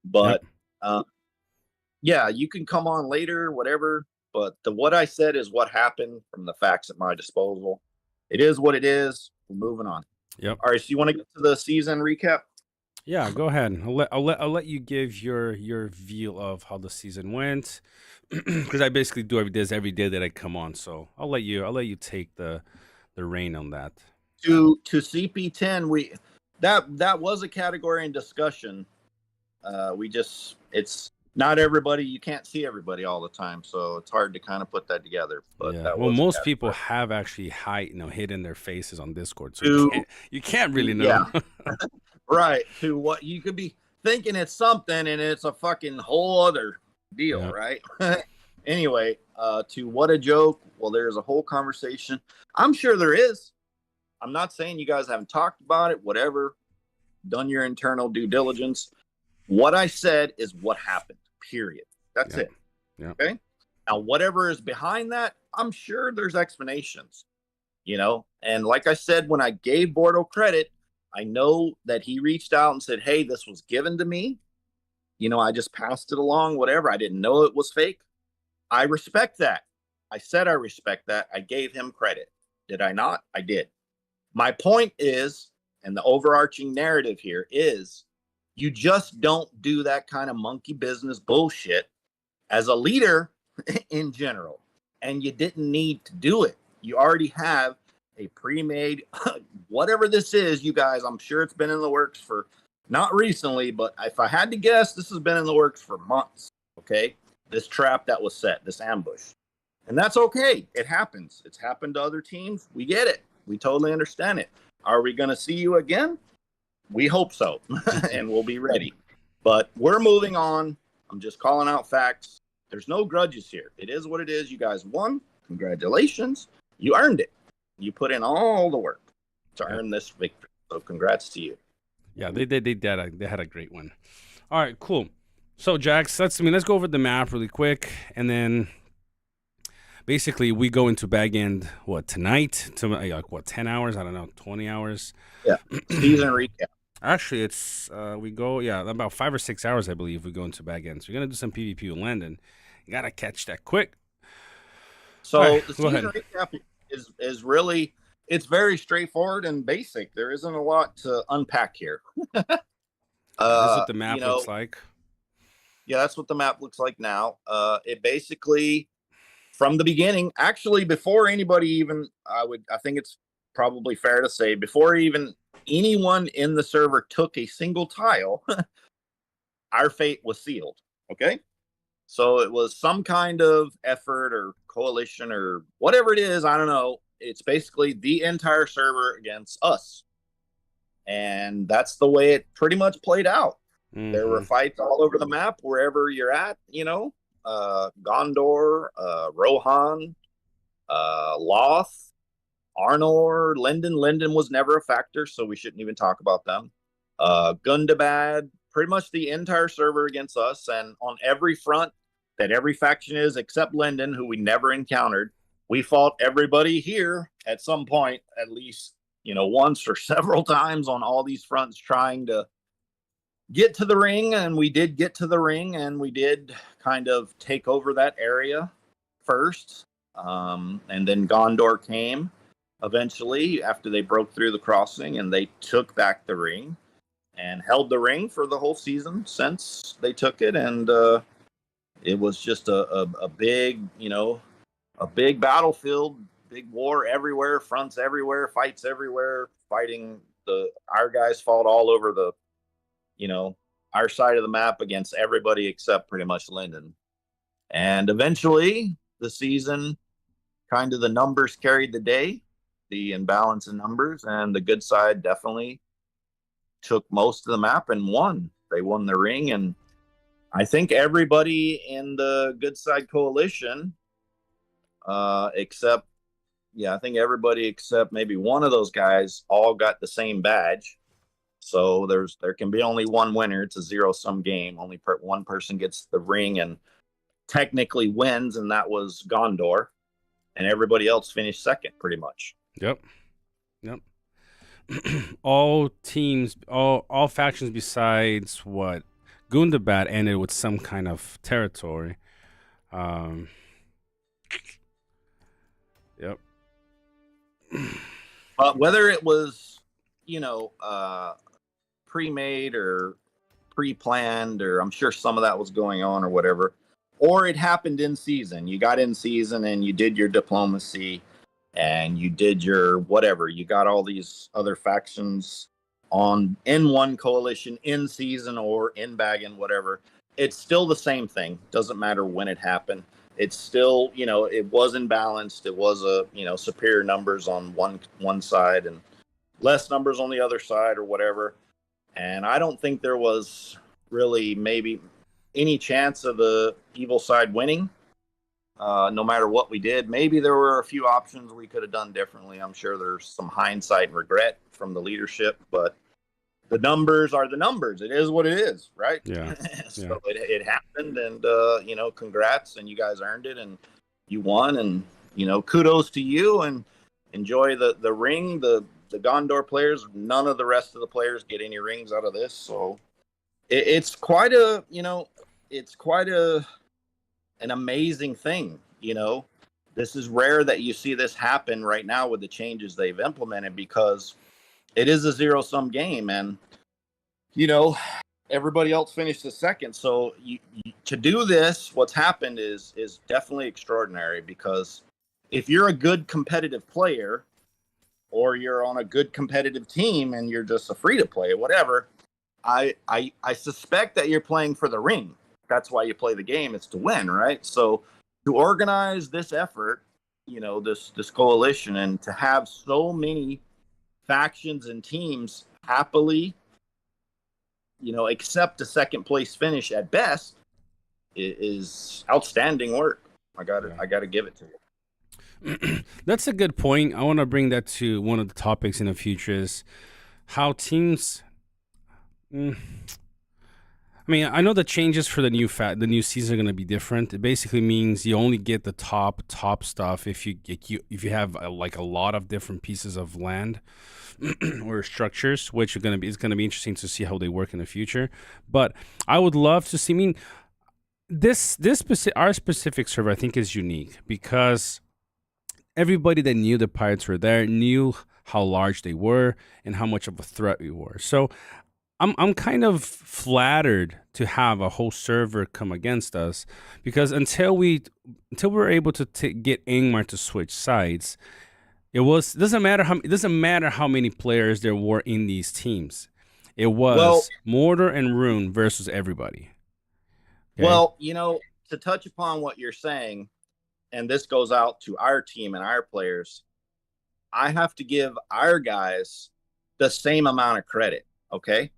But yeah, you can come on later, whatever. But what I said is what happened from the facts at my disposal. It is what it is. We're moving on. Yep. All right. So you want to get to the season recap? Yeah, go ahead. I'll let you give your view of how the season went, because I basically do every day that I come on. So I'll let you take the reign on that. To CP10, that was a category in discussion. It's not everybody. You can't see everybody all the time, so it's hard to kind of put that together. But yeah, well, most people have actually hidden their faces on Discord, so you can't really know. Yeah. Right. To what you could be thinking it's something and it's a fucking whole other deal, right? Anyway, to what a joke. Well, there's a whole conversation. I'm sure there is. I'm not saying you guys haven't talked about it, whatever, done your internal due diligence. What I said is what happened, period. That's it. Yeah. Okay. Now, whatever is behind that, I'm sure there's explanations, you know? And like I said, when I gave Bordeaux credit, I know that he reached out and said, hey, this was given to me. You know, I just passed it along, whatever. I didn't know it was fake. I respect that. I said I respect that. I gave him credit. Did I not? I did. My point is, and the overarching narrative here is, you just don't do that kind of monkey business bullshit as a leader in general. And you didn't need to do it. You already have a pre-made, whatever this is, you guys, I'm sure it's been in the works for not recently, but if I had to guess, this has been in the works for months. Okay, this trap that was set, this ambush, and that's okay. It happens. It's happened to other teams. We get it. We totally understand it. Are we going to see you again? We hope so, and we'll be ready. But we're moving on. I'm just calling out facts. There's no grudges here. It is what it is. You guys won. Congratulations. You earned it. You put in all the work to earn this victory. So congrats to you. Yeah, they did. They had a great one. All right, cool. So Jax, let's go over the map really quick, and then basically we go into Bag End tonight to like 10 hours? I don't know, 20 hours. Yeah, season recap. Actually, it's we go about 5 or 6 hours, I believe. We go into Bag End, so we're gonna do some PvP with Landon. You gotta catch that quick. So right, the season recap is really, it's very straightforward and basic. There isn't a lot to unpack here. This is what the map looks like. Yeah, that's what the map looks like now. It basically, from the beginning, actually before anybody even, I think it's probably fair to say, before even anyone in the server took a single tile, our fate was sealed. Okay. So it was some kind of effort or coalition or whatever it is. I don't know. It's basically the entire server against us. And that's the way it pretty much played out. Mm-hmm. There were fights all over the map, wherever you're at, Gondor, Rohan, Loth, Arnor, Linden. Linden was never a factor, so we shouldn't even talk about them. Gundabad, pretty much the entire server against us. And on every front that every faction is, except Linden, who we never encountered, we fought everybody here at some point, at least, once or several times on all these fronts, trying to get to the ring. And we did get to the ring, and we did kind of take over that area first. And then Gondor came eventually after they broke through the crossing, and they took back the ring and held the ring for the whole season since they took it. And it was just a big, a big battlefield, big war everywhere, fronts everywhere, fights everywhere, fighting. Our guys fought all over the, our side of the map against everybody except pretty much Linden. And eventually the season, kind of the numbers carried the day, the imbalance in numbers, and the good side definitely took most of the map and won. They won the ring, and I think everybody in the good side coalition, except maybe one of those guys, all got the same badge. So there can be only one winner. It's a zero-sum game. Only one person gets the ring and technically wins, and that was Gondor. And everybody else finished second, pretty much. Yep. All teams, all factions besides Gundabad ended with some kind of territory. Yep. Whether it was, pre-made or pre-planned, or I'm sure some of that was going on or whatever, or it happened in season. You got in season and you did your diplomacy and you did your whatever. You got all these other factions in one coalition in season or in bagging, whatever. It's still the same thing. Doesn't matter when it happened. It's still, it was imbalanced. It was superior numbers on one side and less numbers on the other side or whatever. And I don't think there was really maybe any chance of the evil side winning, no matter what we did. Maybe there were a few options we could have done differently. I'm sure there's some hindsight and regret from the leadership, but the numbers are the numbers. It is what it is, right? Yeah. So it happened, and congrats, and you guys earned it, and you won, and kudos to you, and enjoy the ring. The Gondor players, none of the rest of the players get any rings out of this, so it's quite an amazing thing. This is rare that you see this happen right now with the changes they've implemented, because it is a zero-sum game, and everybody else finished the second. So to do this, what's happened is definitely extraordinary, because if you're a good competitive player, or you're on a good competitive team and you're just a free to play, whatever, I suspect that you're playing for the ring. That's why you play the game. It's to win, right? So to organize this effort, this coalition, and to have so many factions and teams happily, accept a second place finish at best is outstanding work. I gotta give it to you. That's a good point. I want to bring that to one of the topics in the future is how teams. I mean, I know the changes for the new season are going to be different. It basically means you only get the top stuff if you have like a lot of different pieces of land or structures, which it's going to be interesting to see how they work in the future. But I would love to see. I mean, our specific server I think is unique because everybody that knew the pirates were there knew how large they were and how much of a threat we were. So I'm kind of flattered to have a whole server come against us because until we were able to get Angmar to switch sides, it doesn't matter how many players there were in these teams. It was Mordor and Rune versus everybody. Okay? Well, to touch upon what you're saying, and this goes out to our team and our players, I have to give our guys the same amount of credit. Okay.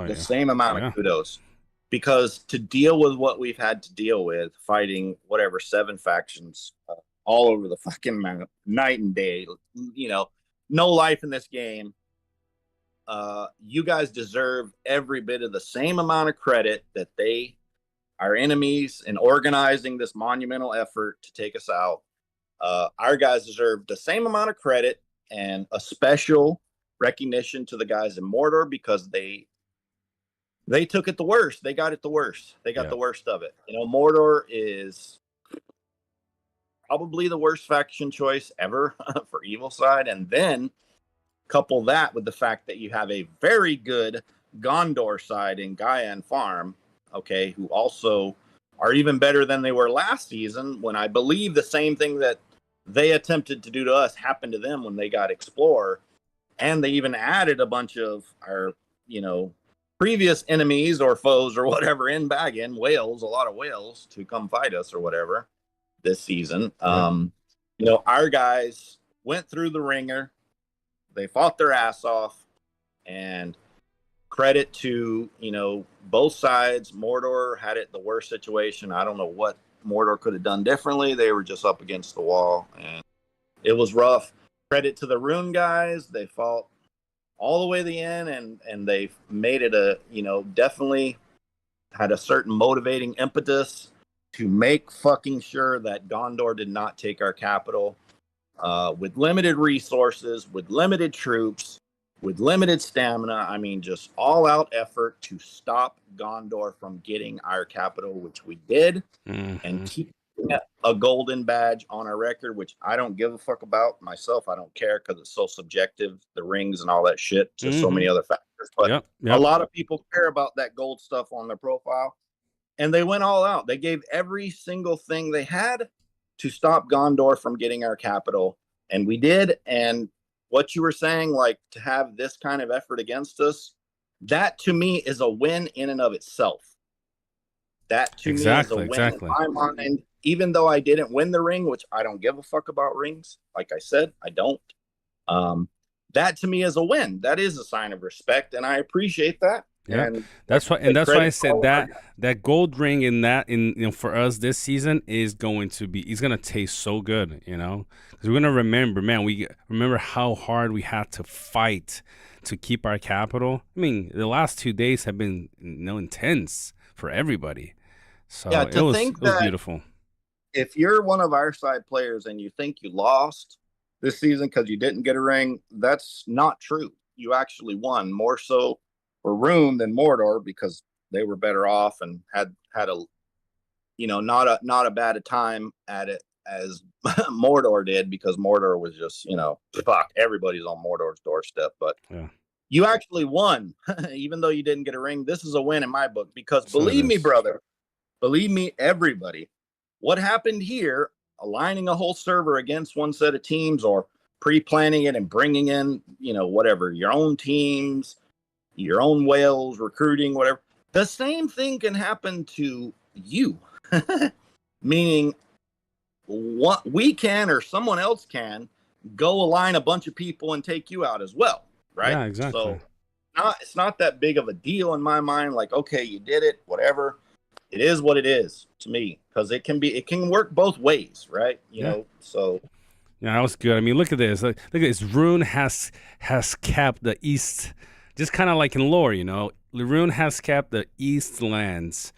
The same amount of kudos, because to deal with what we've had to deal with, fighting 7 factions all over the fucking night and day, no life in this game. You guys deserve every bit of the same amount of credit that our enemies in organizing this monumental effort to take us out. Our guys deserve the same amount of credit and a special recognition to the guys in Mordor because they took it the worst. They got it the worst. They got the worst of it. Mordor is probably the worst faction choice ever for evil side. And then couple that with the fact that you have a very good Gondor side in Gaia and Farm, okay, who also are even better than they were last season when I believe the same thing that they attempted to do to us happened to them when they got Explorer. And they even added a bunch of our, previous enemies or foes or whatever in Baggin, whales, a lot of whales to come fight us or whatever this season. Our guys went through the ringer. They fought their ass off, and credit to, both sides. Mordor had it the worst situation. I don't know what Mordor could have done differently. They were just up against the wall, and it was rough. Credit to the Rune guys. They fought all the way to the end, and they made it definitely had a certain motivating impetus to make fucking sure that Gondor did not take our capital with limited resources, with limited troops, with limited stamina. I mean, just all out effort to stop Gondor from getting our capital, which we did, and keep a golden badge on our record, which I don't give a fuck about myself. I don't care because it's so subjective, the rings and all that shit, just so many other factors. But a lot of people care about that gold stuff on their profile, and they went all out. They gave every single thing they had to stop Gondor from getting our capital, and we did. And what you were saying, like to have this kind of effort against us, that to me is a win in and of itself. That to me is a win in my mind. Even though I didn't win the ring, which I don't give a fuck about rings. Like I said, I don't. That to me is a win. That is a sign of respect, and I appreciate that. Yeah, and that's why I said that gold ring for us this season is going to taste so good, because we're gonna remember, man. We remember how hard we had to fight to keep our capital. I mean, the last 2 days have been intense for everybody. So it was beautiful. If you're one of our side players and you think you lost this season because you didn't get a ring, that's not true. You actually won, more so for Rune than Mordor because they were better off and had a not a bad a time at it as Mordor did, because Mordor was just fuck, everybody's on Mordor's doorstep. But you actually won even though you didn't get a ring. This is a win in my book because believe me, brother, believe me, everybody, what happened here, aligning a whole server against one set of teams or pre-planning it and bringing in, your own teams, your own whales, recruiting, whatever. The same thing can happen to you. Meaning what we can or someone else can go align a bunch of people and take you out as well, right? Yeah, exactly. So it's not that big of a deal in my mind. Like, okay, you did it, whatever. It is what it is to me, because it can work both ways, right? You know, so yeah, that was good. I mean, look at this. Look at this. Rune has kept the east, just kind of like in lore, you know. Rune has kept the east lands,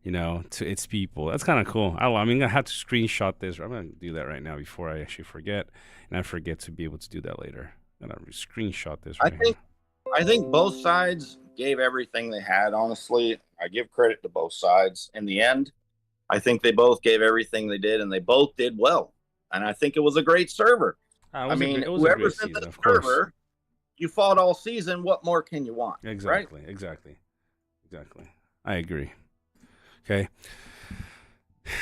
you know, to its people. That's kind of cool. I mean, I have to screenshot this. I'm gonna do that right now before I actually forget, and I forget to be able to do that later. I'm gonna screenshot this. Right I think both sides gave everything they had. Honestly, I give credit to both sides. In the end, I think they both gave everything they did, and they both did well. And I think it was a great server. I mean, whoever's in the server, you fought all season. What more can you want? Exactly. Right? Exactly. I agree. Okay.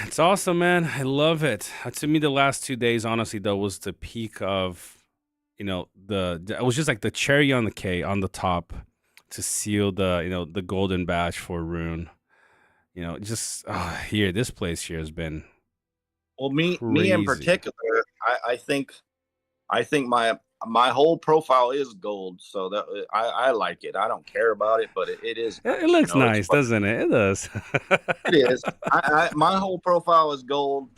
It's awesome, man. I love it. To me, the last 2 days, honestly, though, was the peak of, you know, it was just like the cherry on the cake on the top to seal the, you know, the golden badge for Rune. You know, just here, this place here has been well, me crazy. in particular. I think my whole profile is gold, so that I like it. I don't care about it, but it is. Nice, it looks nice, doesn't it? It does. It is. My whole profile is gold,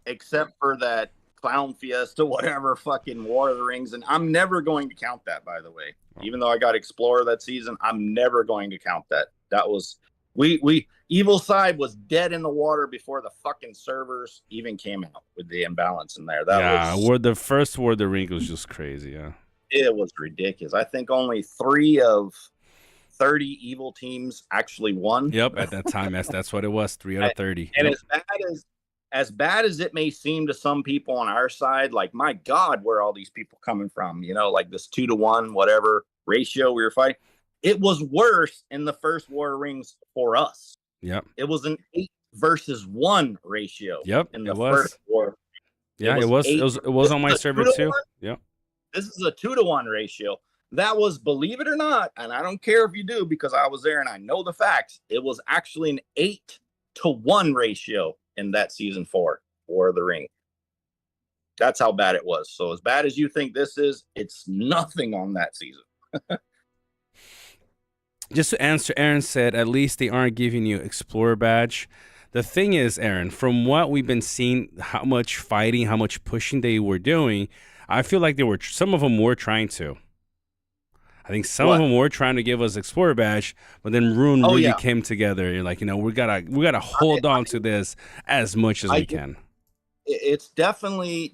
except for that Clown Fiesta, whatever fucking War of the Rings, and I'm never going to count that. By the way, even though I got Explorer that season, I'm never going to count that. That was we Evil Side was dead in the water before the fucking servers even came out with the imbalance in there. The first War of the Ring was just crazy. Yeah, it was ridiculous. I think only 3 of 30 evil teams actually won. Yep, at that time, that's what it was. 3 out of 30. And as bad as it may seem to some people on our side, like, my God, where are all these people coming from? You know, like this 2-to-1, whatever ratio we were fighting. It was worse in the first War of Rings for us. Yep. It was an 8 versus 1 ratio. Yep. In the first War. Yeah, it was on my server too. Yep. This is a 2-to-1 ratio. That was, believe it or not, and I don't care if you do because I was there and I know the facts. It was actually an 8-to-1 ratio in that season 4 War of the Ring. That's how bad it was. So as bad as you think this is, it's nothing on that season. Just to answer, Aaron said, at least they aren't giving you Explorer badge. The thing is, Aaron, from what we've been seeing, how much fighting, how much pushing they were doing, I feel like some of them were trying to. I think some of them were trying to give us Explorer badge, but then Rune really came together. You're like, you know, we gotta hold on to this as much as we can. It's definitely,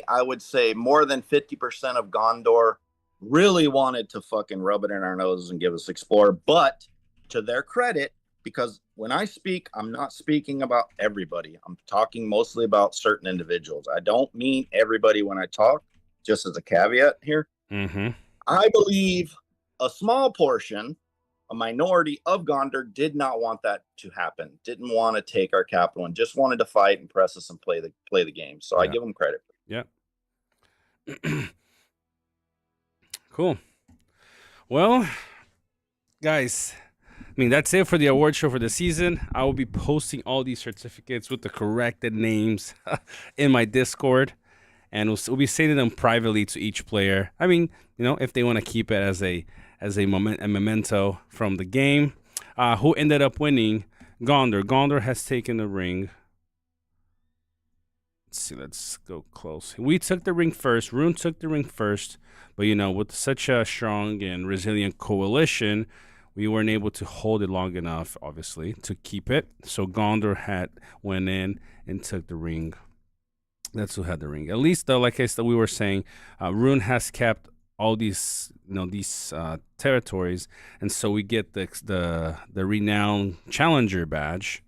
I would say more than 50% of Gondor really wanted to fucking rub it in our noses and give us Explorer. But to their credit, because when I speak, I'm not speaking about everybody. I'm talking mostly about certain individuals. I don't mean everybody when I talk, just as a caveat here. Mm-hmm. I believe a small portion, a minority of Gondor did not want that to happen. Didn't want to take our capital and just wanted to fight and press us and play the game. So I give them credit. Yeah. Cool. Well, guys, I mean, that's it for the award show for the season. I will be posting all these certificates with the corrected names in my Discord, and we'll be sending them privately to each player. I mean, you know, if they want to keep it as a memento from the game. Who ended up winning? Gondor. Gondor has taken the ring. Let's see. Let's go close. We took the ring first. Rune took the ring first. But, you know, with such a strong and resilient coalition, we weren't able to hold it long enough, obviously, to keep it. So Gondor went in and took the ring. That's who had the ring. At least, though, like we were saying, Rune has kept all these, you know, these territories, and so we get the renowned challenger badge.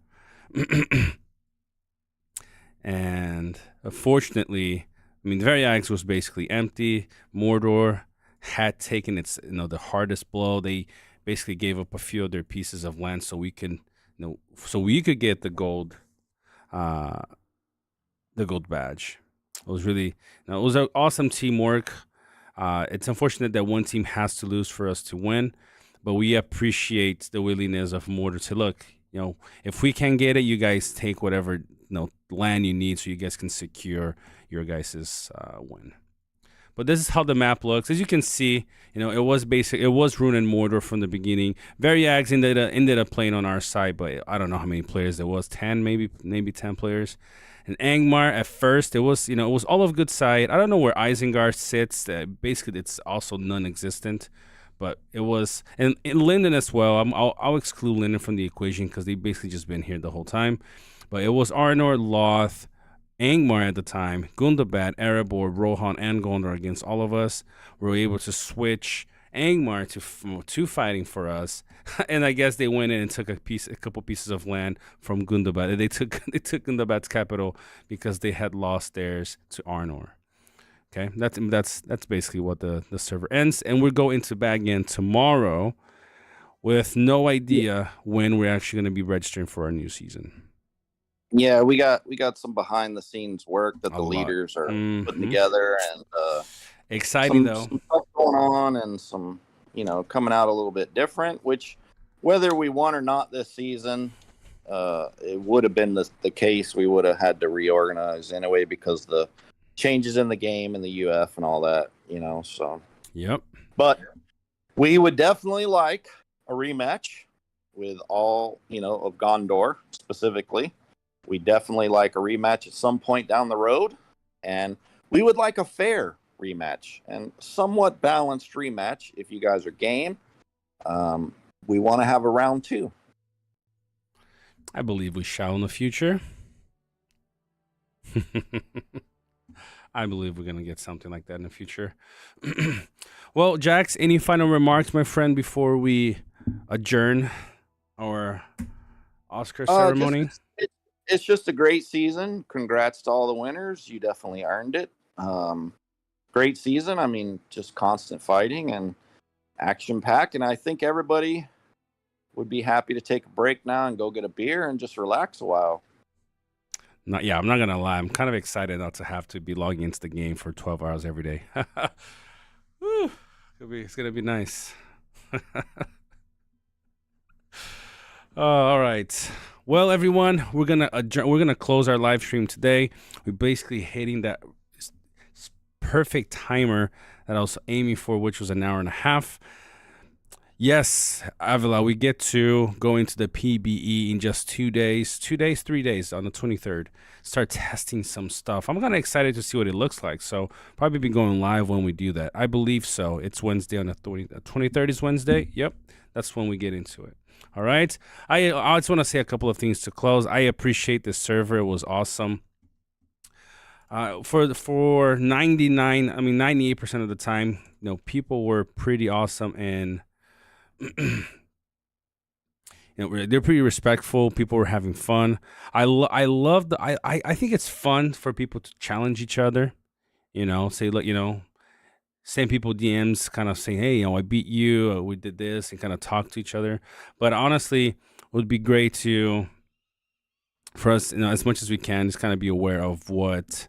And unfortunately, I mean, the Variags was basically empty. Mordor had taken its, you know, the hardest blow. They basically gave up a few of their pieces of land so we could get the gold badge. It was really, you know, it was an awesome teamwork. It's unfortunate that one team has to lose for us to win, but we appreciate the willingness of Mortar to look. If we can get it, you guys take whatever land you need, so you guys can secure your guys' win. But this is how the map looks. As you can see, it was basic. It was Rune and Mordor from the beginning. Variags ended up playing on our side, but I don't know how many players there was. 10, maybe 10 players. And Angmar at first, it was all of good side. I don't know where Isengard sits. Basically, it's also non-existent. But it was, and Linden as well. I'll exclude Linden from the equation because they basically just been here the whole time. But it was Arnor, Loth, Angmar at the time, Gundabad, Erebor, Rohan, and Gondor against all of us. We were able to switch Angmar to fighting for us, and I guess they went in and took a couple pieces of land from Gundabad. They took Gundabad's capital because they had lost theirs to Arnor. Okay, that's basically what the server ends, and we'll go into bad again tomorrow with no idea when we're actually going to be registering for our new season. Yeah, we got some behind the scenes work that the leaders are putting together, and exciting some stuff going on, and some coming out a little bit different. Which, whether we won or not this season, it would have been the case. We would have had to reorganize anyway because the changes in the game and the UF and all that, so. Yep. But we would definitely like a rematch with all, of Gondor specifically. We definitely like a rematch at some point down the road. And we would like a fair rematch and somewhat balanced rematch if you guys are game. We want to have a round 2. I believe we shall in the future. I believe we're going to get something like that in the future. Well, Jax, any final remarks, my friend, before we adjourn our Oscar ceremony? It's just a great season. Congrats to all the winners. You definitely earned it. Great season. I mean, just constant fighting and action-packed. And I think everybody would be happy to take a break now and go get a beer and just relax a while. I'm not gonna lie. I'm kind of excited not to have to be logging into the game for 12 hours every day. Woo, it's gonna be nice. All right. Well, everyone, we're gonna close our live stream today. We're basically hitting that perfect timer that I was aiming for, which was an hour and a half. Yes, Avila, we get to go into the PBE in just 3 days, on the 23rd. Start testing some stuff. I'm kind of excited to see what it looks like. So probably be going live when we do that. I believe so. It's Wednesday on the 23rd is Wednesday. Yep, that's when we get into it. All right. I just want to say a couple of things to close. I appreciate the server. It was awesome. For 98% of the time, people were pretty awesome and. They're pretty respectful. People were having fun. I think it's fun for people to challenge each other. Say, look, send people DMs, kind of saying, hey, I beat you. We did this, and kind of talk to each other. But honestly, it would be great for us, as much as we can, just kind of be aware of what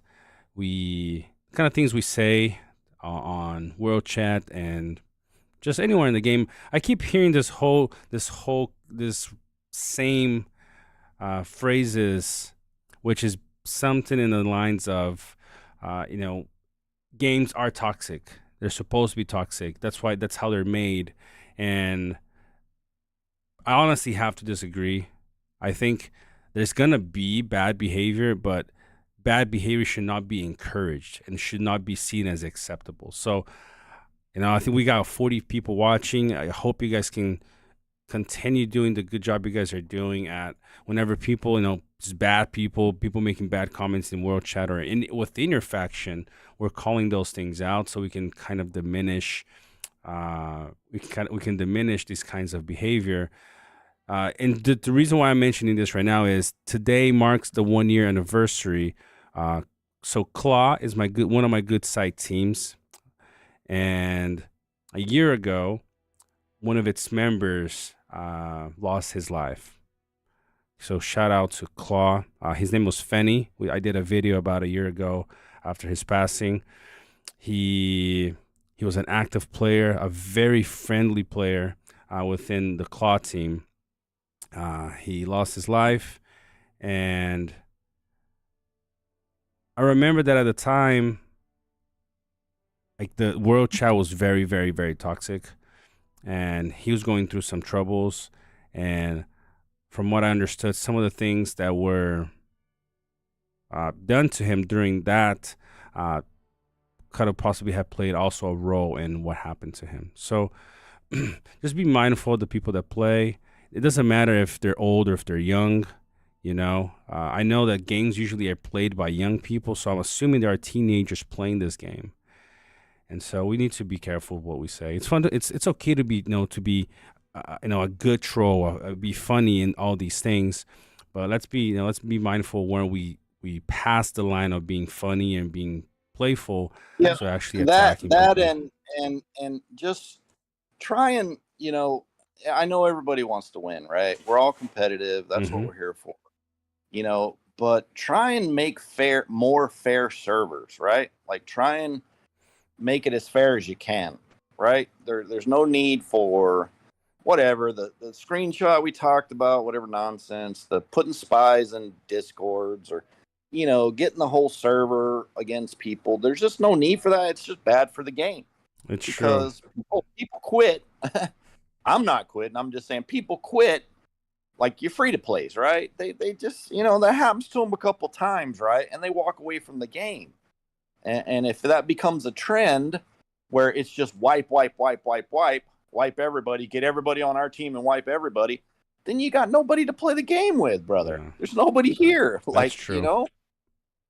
things we say on World Chat and just anywhere in the game. I keep hearing this same phrases, which is something in the lines of, games are toxic. They're supposed to be toxic. That's how they're made. And I honestly have to disagree. I think there's going to be bad behavior, but bad behavior should not be encouraged and should not be seen as acceptable. So, I think we got 40 people watching. I hope you guys can continue doing the good job you guys are doing at whenever people, just bad people making bad comments in world chat or within your faction, we're calling those things out so we can kind of diminish, we can diminish these kinds of behavior. And the reason why I'm mentioning this right now is today marks the 1-year anniversary. So Claw is one of my good side teams. And a year ago, one of its members lost his life. So shout out to Claw. His name was Fenny. I did a video about a year ago after his passing. He was an active player, a very friendly player. within the Claw team. He lost his life, and I remember that at the time, like the world chat was very, very, very toxic, and he was going through some troubles. And from what I understood, some of the things that were done to him during that could have possibly have played also a role in what happened to him. So just be mindful of the people that play. It doesn't matter if they're old or if they're young. I know that games usually are played by young people, so I'm assuming there are teenagers playing this game, and so we need to be careful of what we say. It's fun. It's okay to be a good troll, be funny and all these things, but let's be mindful when we pass the line of being funny and being playful. Yeah, So actually that attacking that people. and just try and I know everybody wants to win, right? We're all competitive. That's what Hmm. we're here for. But try and make more fair servers, right? Like try and make it as fair as you can, right? There's no need for whatever the screenshot we talked about, whatever nonsense, the putting spies in discords or getting the whole server against people. There's just no need for that. It's just bad for the game It's true. because people quit. I'm not quitting. I'm just saying people quit like your free to plays, right? They just that happens to them a couple times, right? And they walk away from the game. And if that becomes a trend where it's just wipe everybody, get everybody on our team and wipe everybody, then you got nobody to play the game with, brother. Yeah, There's nobody here. that's Like, true.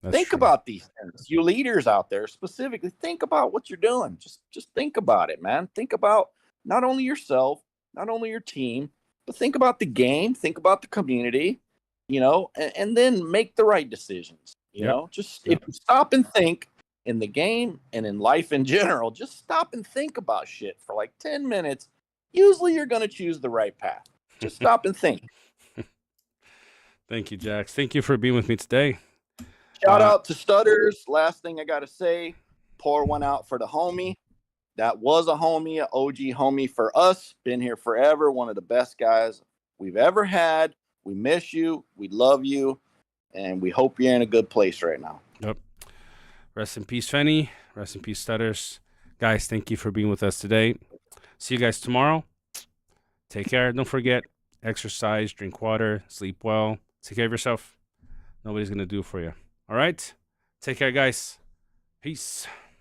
That's think true. about these things. You leaders out there specifically, think about what you're doing. Just think about it, man. Think about not only yourself, not only your team, but think about the game, think about the community, and then make the right decisions. Yep. Just if Yep. you stop and think in the game and in life in general, just stop and think about shit for like 10 minutes. Usually you're going to choose the right path. Just stop and think. Thank you, Jax. Thank you for being with me today. Shout Uh, out to Stutters. Last thing I got to say, pour one out for the homie. That was a homie, an OG homie for us. Been here forever. One of the best guys we've ever had. We miss you. We love you. And we hope you're in a good place right now. yep. Rest in peace, Fenny. Rest in peace, Stutters. Guys, thank you for being with us today. See you guys tomorrow. Take care. Don't forget, exercise, drink water, sleep well. Take care of yourself. Nobody's going to do it for you. All right? Take care, guys. Peace.